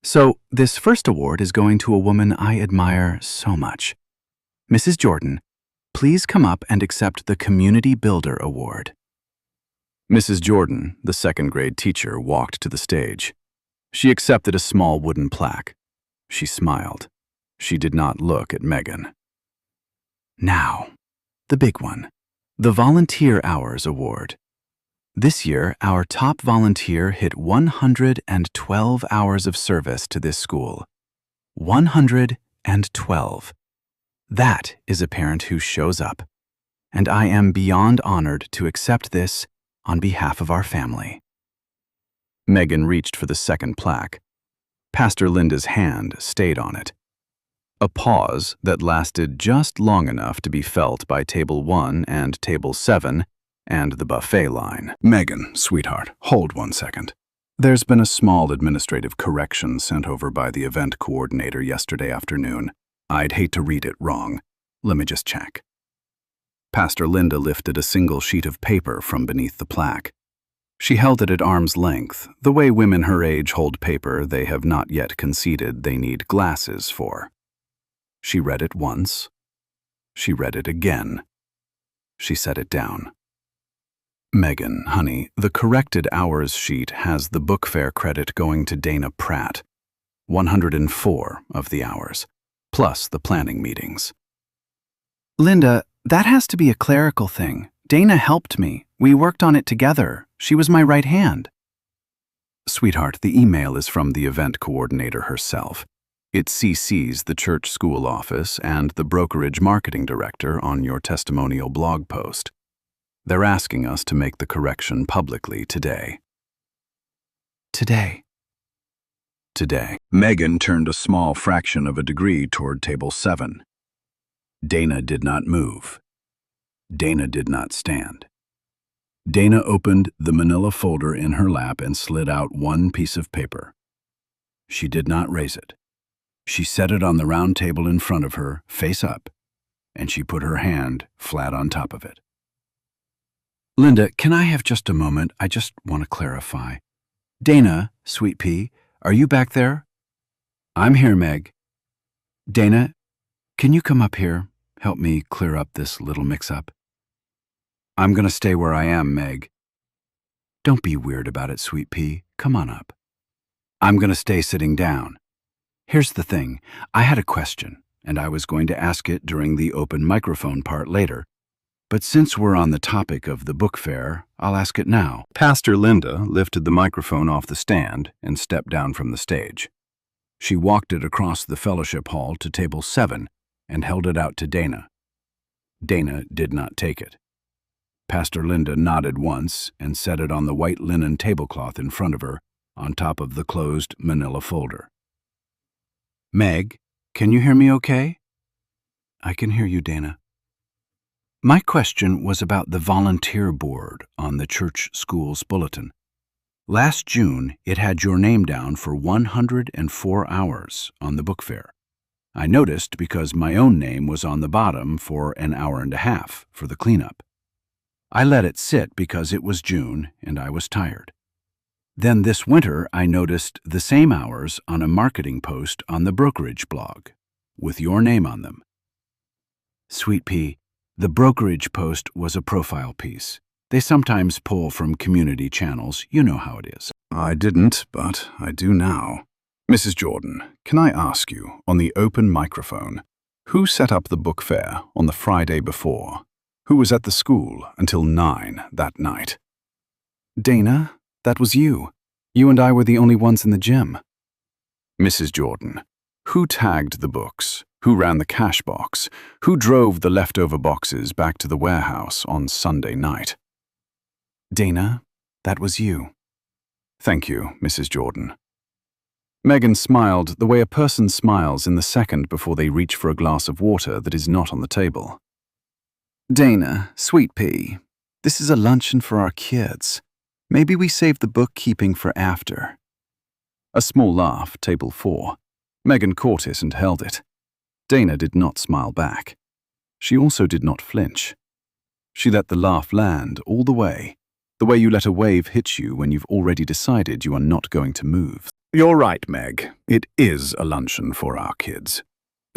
So this first award is going to a woman I admire so much. Mrs. Jordan, please come up and accept the Community Builder Award. Mrs. Jordan, the 2nd grade teacher, walked to the stage. She accepted a small wooden plaque. She smiled. She did not look at Megan. Now, the big one, the Volunteer Hours Award. This year, our top volunteer hit 112 hours of service to this school. 112. That is a parent who shows up, and I am beyond honored to accept this on behalf of our family. Megan reached for the 2nd plaque. Pastor Linda's hand stayed on it. A pause that lasted just long enough to be felt by table 1 and table 7 and the buffet line. Megan, sweetheart, hold 1 second. There's been a small administrative correction sent over by the event coordinator yesterday afternoon. I'd hate to read it wrong. Let me just check. Pastor Linda lifted a single sheet of paper from beneath the plaque. She held it at arm's length, the way women her age hold paper they have not yet conceded they need glasses for. She read it once. She read it again. She set it down. Megan, honey, the corrected hours sheet has the book fair credit going to Dana Pratt. 104 of the hours, plus the planning meetings. Linda, that has to be a clerical thing. Dana helped me. We worked on it together. She was my right hand. Sweetheart, the email is from the event coordinator herself. It CCs the church school office and the brokerage marketing director on your testimonial blog post. They're asking us to make the correction publicly today. Today. Megan turned a small fraction of a degree toward table 7. Dana did not move. Dana did not stand. Dana opened the manila folder in her lap and slid out one piece of paper. She did not raise it. She set it on the round table in front of her, face up, and she put her hand flat on top of it. Linda, can I have just a moment? I just want to clarify. Dana, Sweet Pea, are you back there? I'm here, Meg. Dana, can you come up here? Help me clear up this little mix-up. I'm going to stay where I am, Meg. Don't be weird about it, Sweet Pea. Come on up. I'm going to stay sitting down. Here's the thing. I had a question, and I was going to ask it during the open microphone part later. But since we're on the topic of the book fair, I'll ask it now. Pastor Linda lifted the microphone off the stand and stepped down from the stage. She walked it across the fellowship hall to table 7 and held it out to Dana. Dana did not take it. Pastor Linda nodded once and set it on the white linen tablecloth in front of her, on top of the closed manila folder. "Meg, can you hear me okay?" "I can hear you, Dana." "My question was about the volunteer board on the church school's bulletin. Last June, it had your name down for 104 hours on the book fair. I noticed because my own name was on the bottom for an hour and a half for the cleanup. I let it sit because it was June and I was tired. Then this winter, I noticed the same hours on a marketing post on the brokerage blog, with your name on them." "Sweet pea, the brokerage post was a profile piece. They sometimes pull from community channels. You know how it is." "I didn't, but I do now. Mrs. Jordan, can I ask you, on the open microphone, who set up the book fair on the Friday before? Who was at the school until 9 that night?" "Dana, that was you. You and I were the only ones in the gym." "Mrs. Jordan, who tagged the books? Who ran the cash box? Who drove the leftover boxes back to the warehouse on Sunday night?" "Dana, that was you." "Thank you, Mrs. Jordan." Megan smiled the way a person smiles in the second before they reach for a glass of water that is not on the table. "Dana, sweet pea, this is a luncheon for our kids. Maybe we save the bookkeeping for after." A small laugh, table 4. Megan caught it and held it. Dana did not smile back. She also did not flinch. She let the laugh land all the way you let a wave hit you when you've already decided you are not going to move. "You're right, Meg. It is a luncheon for our kids.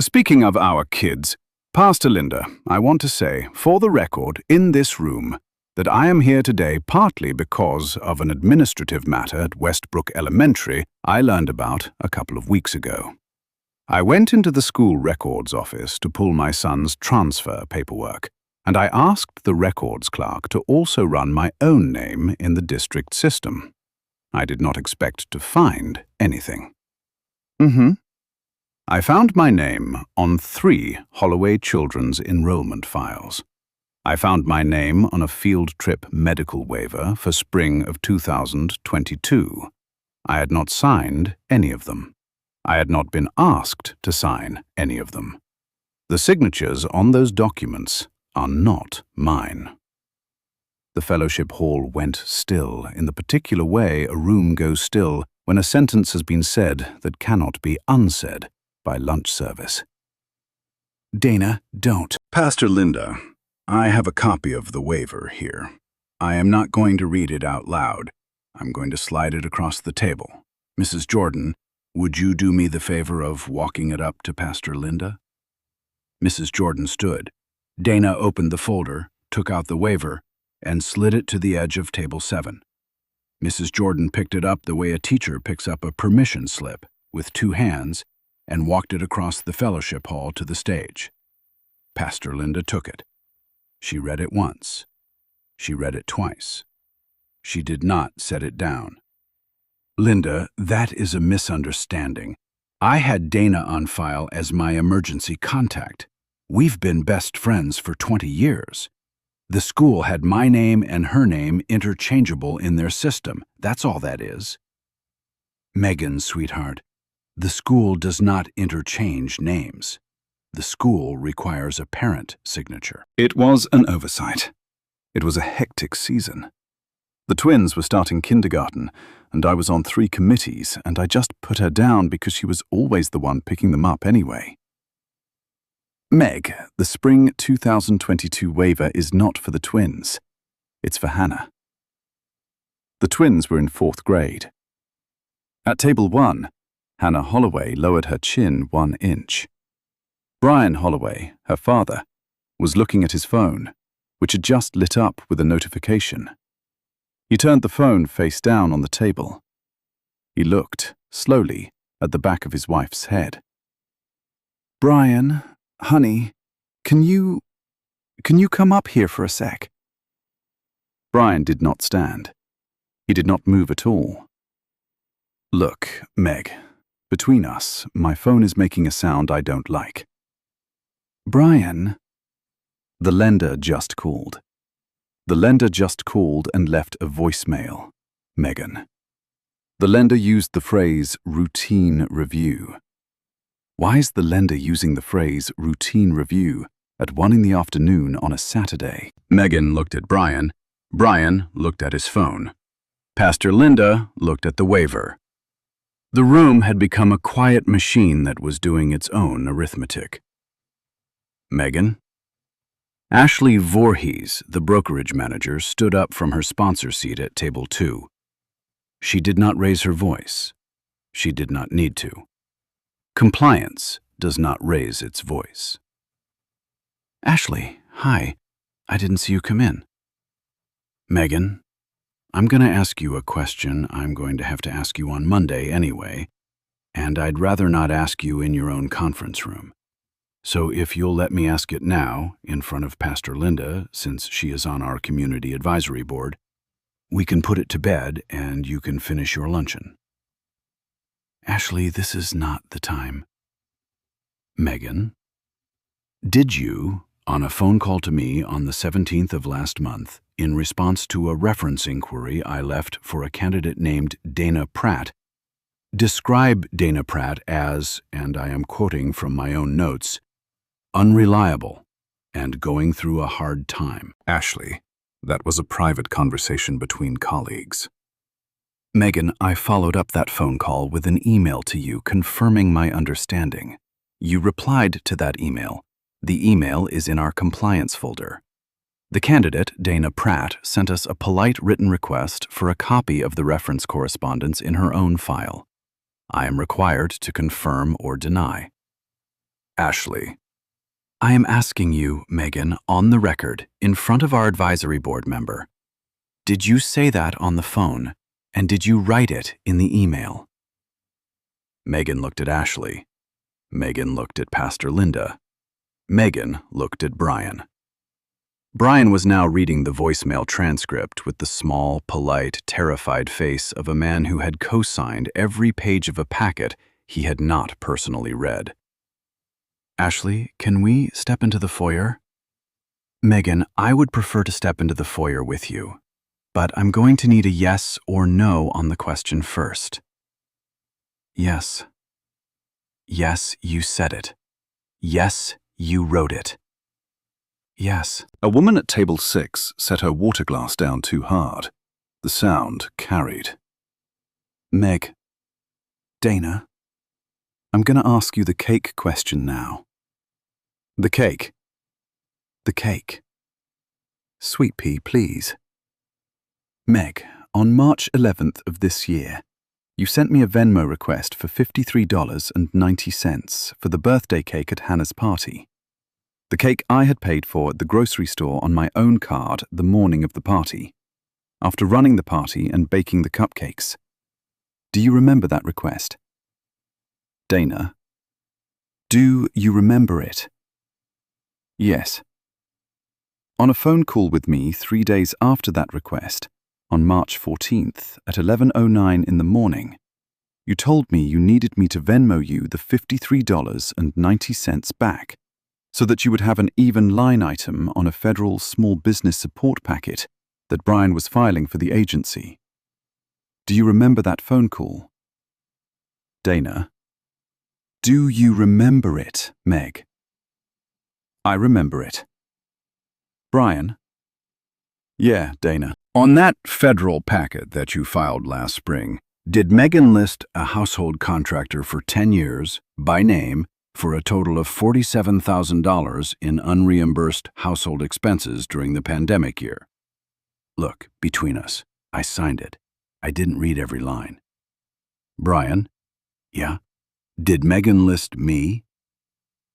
Speaking of our kids, Pastor Linda, I want to say, for the record, in this room, that I am here today partly because of an administrative matter at Westbrook Elementary I learned about a couple of weeks ago. I went into the school records office to pull my son's transfer paperwork, and I asked the records clerk to also run my own name in the district system. I did not expect to find anything. I found my name on 3 Holloway Children's enrollment files. I found my name on a field trip medical waiver for spring of 2022. I had not signed any of them. I had not been asked to sign any of them. The signatures on those documents are not mine." The fellowship hall went still in the particular way a room goes still when a sentence has been said that cannot be unsaid by lunch service. "Dana, don't." "Pastor Linda, I have a copy of the waiver here. I am not going to read it out loud. I'm going to slide it across the table. Mrs. Jordan, would you do me the favor of walking it up to Pastor Linda?" Mrs. Jordan stood. Dana opened the folder, took out the waiver, and slid it to the edge of table 7. Mrs. Jordan picked it up the way a teacher picks up a permission slip, with 2 hands, and walked it across the fellowship hall to the stage. Pastor Linda took it. She read it once. She read it twice. She did not set it down. "Linda, that is a misunderstanding. I had Dana on file as my emergency contact. We've been best friends for 20 years. The school had my name and her name interchangeable in their system. That's all that is." "Megan, sweetheart, the school does not interchange names. The school requires a parent signature." It was an oversight. It was a hectic season. The twins were starting kindergarten, and I was on 3 committees, and I just put her down because she was always the one picking them up anyway. "Meg, the spring 2022 waiver is not for the twins. It's for Hannah." The twins were in 4th grade. At table 1, Hannah Holloway lowered her chin 1 inch. Brian Holloway, her father, was looking at his phone, which had just lit up with a notification. He turned the phone face down on the table. He looked, slowly, at the back of his wife's head. "Brian, honey, can you come up here for a sec?" Brian did not stand. He did not move at all. "Look, Meg, Between us, my phone is making a sound I don't like. Brian. The lender just called. The lender just called and left a voicemail. Megan. The lender used the phrase routine review. Why is the lender using the phrase routine review at 1 p.m. on a Saturday? Megan looked at Brian. Brian looked at his phone. Pastor Linda looked at the waiver. The room had become a quiet machine that was doing its own arithmetic. Megan? Ashley Voorhees, the brokerage manager, stood up from her sponsor seat at table 2. She did not raise her voice. She did not need to. Compliance does not raise its voice. Ashley, hi. I didn't see you come in. Megan, I'm going to ask you a question I'm going to have to ask you on Monday anyway, and I'd rather not ask you in your own conference room. So if you'll let me ask it now, in front of Pastor Linda, since she is on our community advisory board, we can put it to bed and you can finish your luncheon. Ashley, this is not the time. Megan, did you, on a phone call to me on the 17th of last month, in response to a reference inquiry I left for a candidate named Dana Pratt, describe Dana Pratt as, and I am quoting from my own notes, unreliable and going through a hard time? Ashley, that was a private conversation between colleagues. Megan, I followed up that phone call with an email to you confirming my understanding. You replied to that email. The email is in our compliance folder. The candidate, Dana Pratt, sent us a polite written request for a copy of the reference correspondence in her own file. I am required to confirm or deny. Ashley, I am asking you, Megan, on the record, in front of our advisory board member, did you say that on the phone, and did you write it in the email? Megan looked at Ashley. Megan looked at Pastor Linda. Megan looked at Brian. Brian was now reading the voicemail transcript with the small, polite, terrified face of a man who had co-signed every page of a packet he had not personally read. Ashley, can we step into the foyer? Megan, I would prefer to step into the foyer with you, but I'm going to need a yes or no on the question first. Yes. Yes, you said it. Yes, you wrote it. Yes. A woman at table 6 set her water glass down too hard. The sound carried. Meg. Dana. I'm going to ask you the cake question now. The cake. The cake. Sweet pea, please. Meg, on March 11th of this year, you sent me a Venmo request for $53.90 for the birthday cake at Hannah's party. The cake I had paid for at the grocery store on my own card the morning of the party, after running the party and baking the cupcakes. Do you remember that request? Dana. Do you remember it? Yes. On a phone call with me 3 days after that request, on March 14th at 11:09 in the morning, you told me you needed me to Venmo you the $53.90 back, so that you would have an even line item on a federal small business support packet that Brian was filing for the agency. Do you remember that phone call? Dana. Do you remember it, Meg? I remember it. Brian. Yeah, Dana. On that federal packet that you filed last spring, did Megan list a household contractor for 10 years, by name, for a total of $47,000 in unreimbursed household expenses during the pandemic year? Look, between us, I signed it. I didn't read every line. Brian? Yeah? Did Megan list me?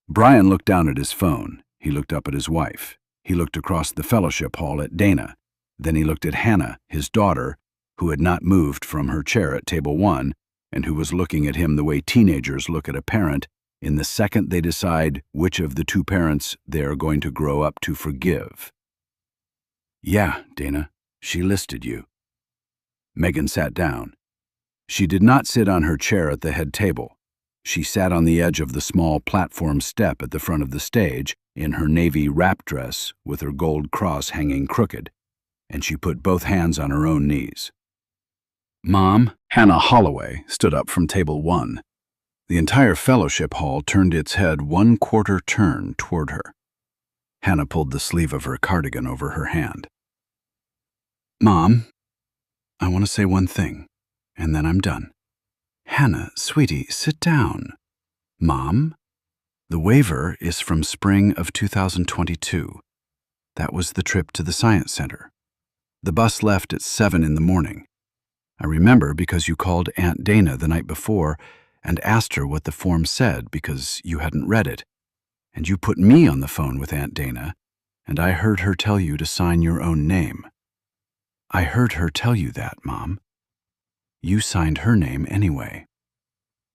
Brian looked down at his phone. He looked up at his wife. He looked across the fellowship hall at Dana. Then he looked at Hannah, his daughter, who had not moved from her chair at table 1 and who was looking at him the way teenagers look at a parent in the second they decide which of the two parents they are going to grow up to forgive. Yeah, Dana, she listed you. Megan sat down. She did not sit on her chair at the head table. She sat on the edge of the small platform step at the front of the stage in her navy wrap dress with her gold cross hanging crooked, and she put both hands on her own knees. "Mom," Hannah Holloway stood up from table 1. The entire fellowship hall turned its head 1/4 turn toward her. Hannah pulled the sleeve of her cardigan over her hand. "Mom, I want to say one thing, and then I'm done." "Hannah, sweetie, sit down." "Mom, the waiver is from spring of 2022. That was the trip to the Science Center. The bus left at 7 in the morning. I remember because you called Aunt Dana the night before and asked her what the form said because you hadn't read it. And you put me on the phone with Aunt Dana, and I heard her tell you to sign your own name. I heard her tell you that, Mom. You signed her name anyway.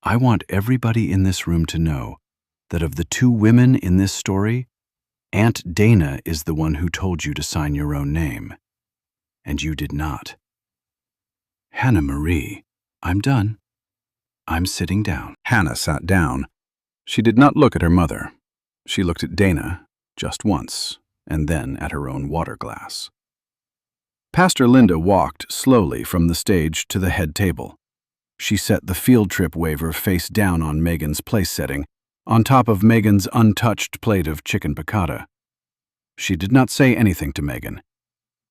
I want everybody in this room to know that of the 2 women in this story, Aunt Dana is the one who told you to sign your own name, and you did not. Hannah Marie, I'm done. I'm sitting down." Hannah sat down. She did not look at her mother. She looked at Dana just once, and then at her own water glass. Pastor Linda walked slowly from the stage to the head table. She set the field trip waiver face down on Megan's place setting, on top of Megan's untouched plate of chicken piccata. She did not say anything to Megan.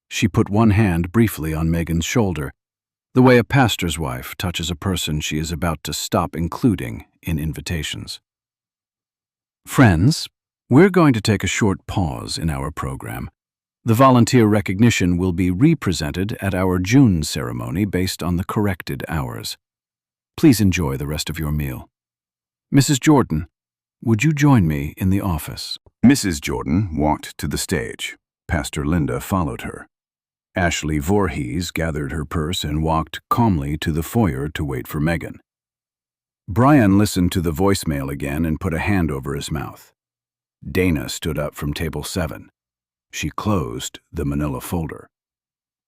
She put one hand briefly on Megan's shoulder, the way a pastor's wife touches a person she is about to stop including in invitations. "Friends, we're going to take a short pause in our program. The volunteer recognition will be represented at our June ceremony based on the corrected hours. Please enjoy the rest of your meal. Mrs. Jordan, would you join me in the office?" Mrs. Jordan walked to the stage. Pastor Linda followed her. Ashley Voorhees gathered her purse and walked calmly to the foyer to wait for Megan. Brian listened to the voicemail again and put a hand over his mouth. Dana stood up from table 7. She closed the manila folder.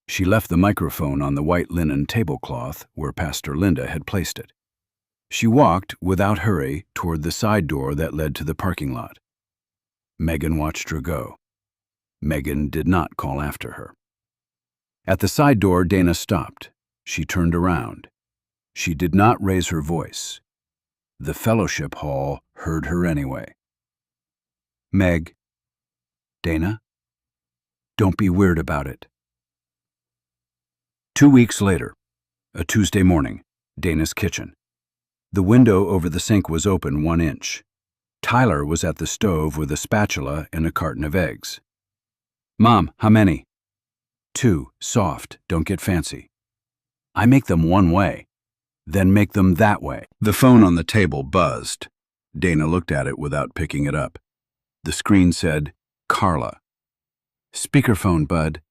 She left the microphone on the white linen tablecloth where Pastor Linda had placed it. She walked without hurry toward the side door that led to the parking lot. Megan watched her go. Megan did not call after her. At the side door, Dana stopped. She turned around. She did not raise her voice. The fellowship hall heard her anyway. "Meg, Dana, don't be weird about it." 2 weeks later, a Tuesday morning, Dana's kitchen. The window over the sink was open 1 inch. Tyler was at the stove with a spatula and a carton of eggs. "Mom, how many?" "2, soft, don't get fancy." "I make them one way. Then make them that way." The phone on the table buzzed. Dana looked at it without picking it up. The screen said, "Carla." "Speakerphone, bud."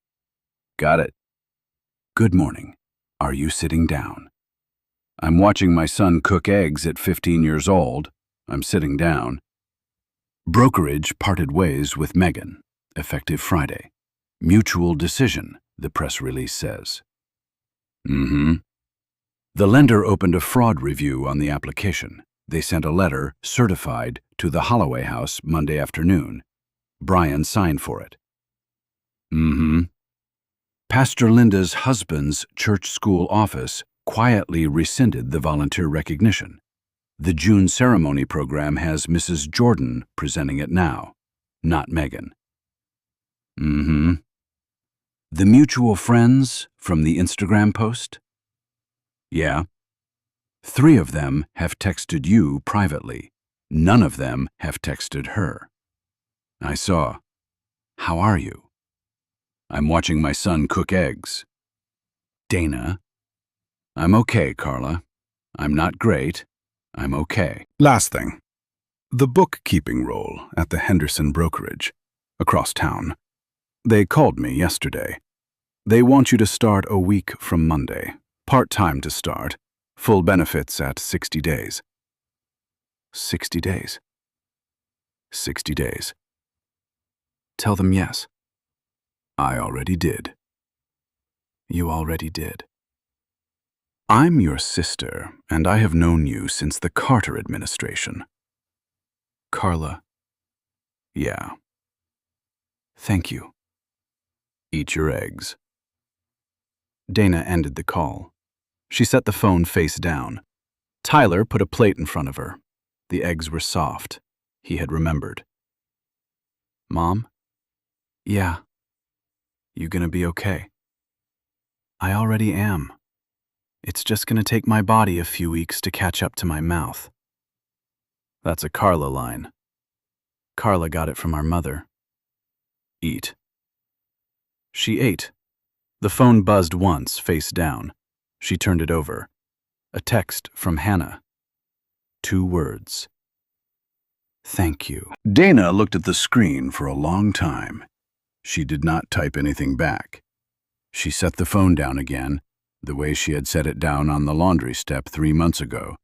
"Got it." "Good morning. Are you sitting down?" "I'm watching my son cook eggs at 15 years old. I'm sitting down." Brokerage parted ways with Megan, effective Friday. Mutual decision, the press release says. The lender opened a fraud review on the application. They sent a letter, certified, to the Holloway house Monday afternoon. Brian signed for it. Pastor Linda's husband's church school office quietly rescinded the volunteer recognition. The June ceremony program has Mrs. Jordan presenting it now, not Megan. The mutual friends from the Instagram post? Yeah. 3 of them have texted you privately. None of them have texted her. I saw. How are you? I'm watching my son cook eggs. Dana. I'm okay, Carla. I'm not great. I'm okay. Last thing. The bookkeeping role at the Henderson brokerage, across town. They called me yesterday. They want you to start a week from Monday. Part-time to start. Full benefits at 60 days. 60 days. 60 days. Tell them yes. I already did. You already did. I'm your sister, and I have known you since the Carter administration. Carla. Yeah. Thank you. Eat your eggs. Dana ended the call. She set the phone face down. Tyler put a plate in front of her. The eggs were soft. He had remembered. Mom? Yeah. You gonna be okay? I already am. It's just gonna take my body a few weeks to catch up to my mouth. That's a Carla line. Carla got it from our mother. Eat. She ate. The phone buzzed once, face down. She turned it over. A text from Hannah. 2 words. Thank you. Dana looked at the screen for a long time. She did not type anything back. She set the phone down again, the way she had set it down on the laundry step 3 months ago.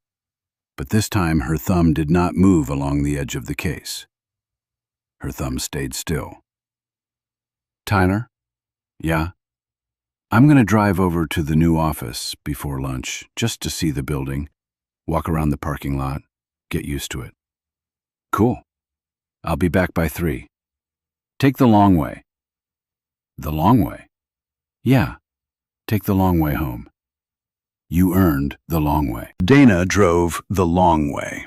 But this time her thumb did not move along the edge of the case. Her thumb stayed still. Tyler? Yeah? I'm going to drive over to the new office before lunch, just to see the building, walk around the parking lot, get used to it. Cool. I'll be back by 3. Take the long way. The long way? Yeah. Take the long way home. You earned the long way. Dana drove the long way.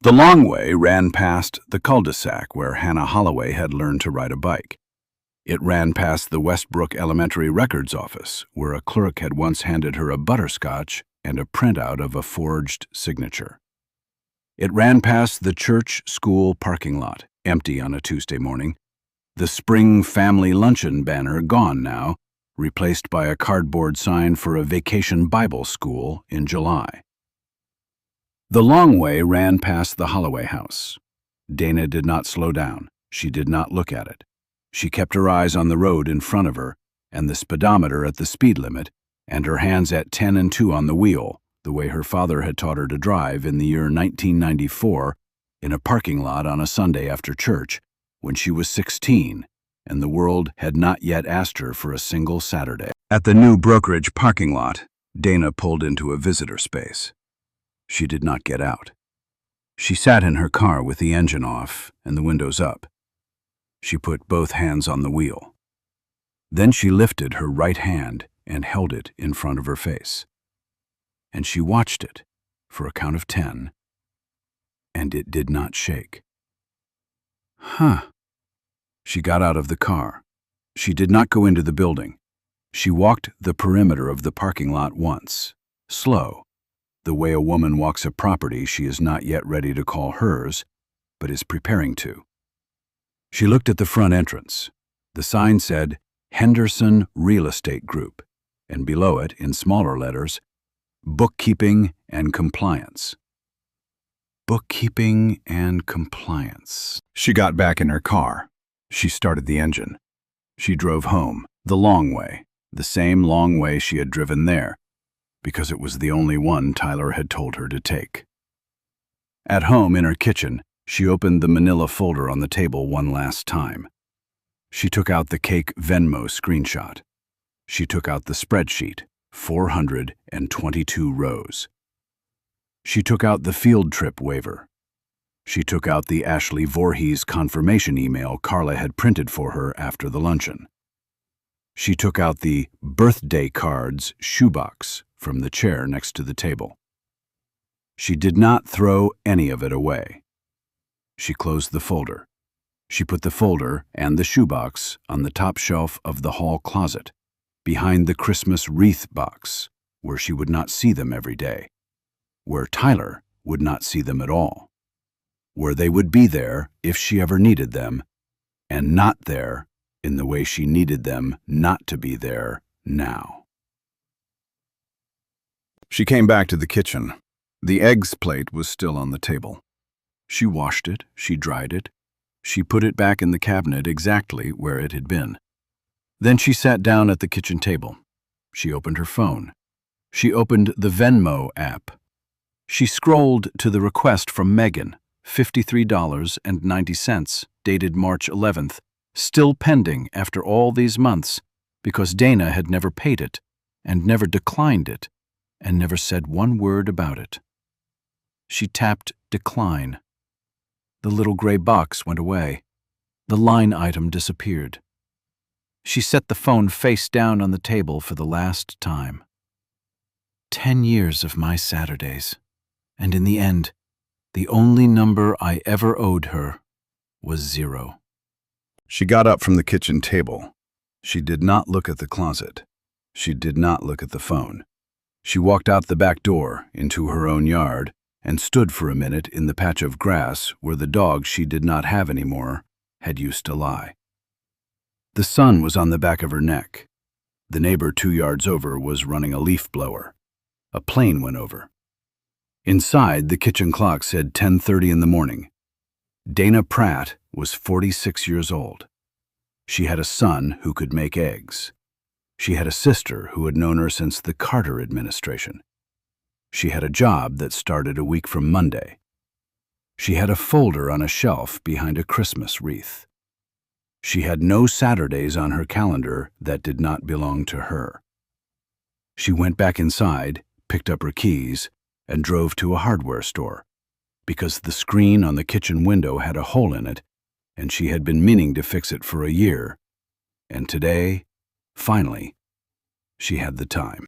The long way ran past the cul-de-sac where Hannah Holloway had learned to ride a bike. It ran past the Westbrook Elementary Records office, where a clerk had once handed her a butterscotch and a printout of a forged signature. It ran past the church school parking lot, empty on a Tuesday morning, the spring family luncheon banner gone now, replaced by a cardboard sign for a vacation Bible school in July. The long way ran past the Holloway house. Dana did not slow down. She did not look at it. She kept her eyes on the road in front of her and the speedometer at the speed limit, and her hands at 10 and 2 on the wheel, the way her father had taught her to drive in the year 1994 in a parking lot on a Sunday after church when she was 16 and the world had not yet asked her for a single Saturday. At the new brokerage parking lot, Dana pulled into a visitor space. She did not get out. She sat in her car with the engine off and the windows up. She put both hands on the wheel. Then she lifted her right hand and held it in front of her face. And she watched it for a count of 10, and it did not shake. Huh. She got out of the car. She did not go into the building. She walked the perimeter of the parking lot once, slow, the way a woman walks a property she is not yet ready to call hers, but is preparing to. She looked at the front entrance. The sign said, Henderson Real Estate Group, and below it, in smaller letters, Bookkeeping and Compliance. Bookkeeping and Compliance. She got back in her car. She started the engine. She drove home, the long way, the same long way she had driven there, because it was the only one Tyler had told her to take. At home in her kitchen, she opened the manila folder on the table one last time. She took out the cake Venmo screenshot. She took out the spreadsheet, 422 rows. She took out the field trip waiver. She took out the Ashley Voorhees confirmation email Carla had printed for her after the luncheon. She took out the birthday cards shoebox from the chair next to the table. She did not throw any of it away. She closed the folder. She put the folder and the shoebox on the top shelf of the hall closet, behind the Christmas wreath box, where she would not see them every day, where Tyler would not see them at all, where they would be there if she ever needed them, and not there in the way she needed them not to be there now. She came back to the kitchen. The eggs plate was still on the table. She washed it, she dried it, she put it back in the cabinet exactly where it had been. Then she sat down at the kitchen table. She opened her phone. She opened the Venmo app. She scrolled to the request from Megan, $53.90, dated March 11th, still pending after all these months because Dana had never paid it and never declined it and never said one word about it. She tapped decline. The little gray box went away. The line item disappeared. She set the phone face down on the table for the last time. 10 years of my Saturdays, and in the end, the only number I ever owed her was 0. She got up from the kitchen table. She did not look at the closet. She did not look at the phone. She walked out the back door into her own yard and stood for a minute in the patch of grass where the dog she did not have anymore had used to lie. The sun was on the back of her neck. The neighbor 2 yards over was running a leaf blower. A plane went over. Inside, the kitchen clock said 10:30 in the morning. Dana Pratt was 46 years old. She had a son who could make eggs. She had a sister who had known her since the Carter administration. She had a job that started a week from Monday. She had a folder on a shelf behind a Christmas wreath. She had no Saturdays on her calendar that did not belong to her. She went back inside, picked up her keys, and drove to a hardware store, because the screen on the kitchen window had a hole in it, and she had been meaning to fix it for a year, and today, finally, she had the time.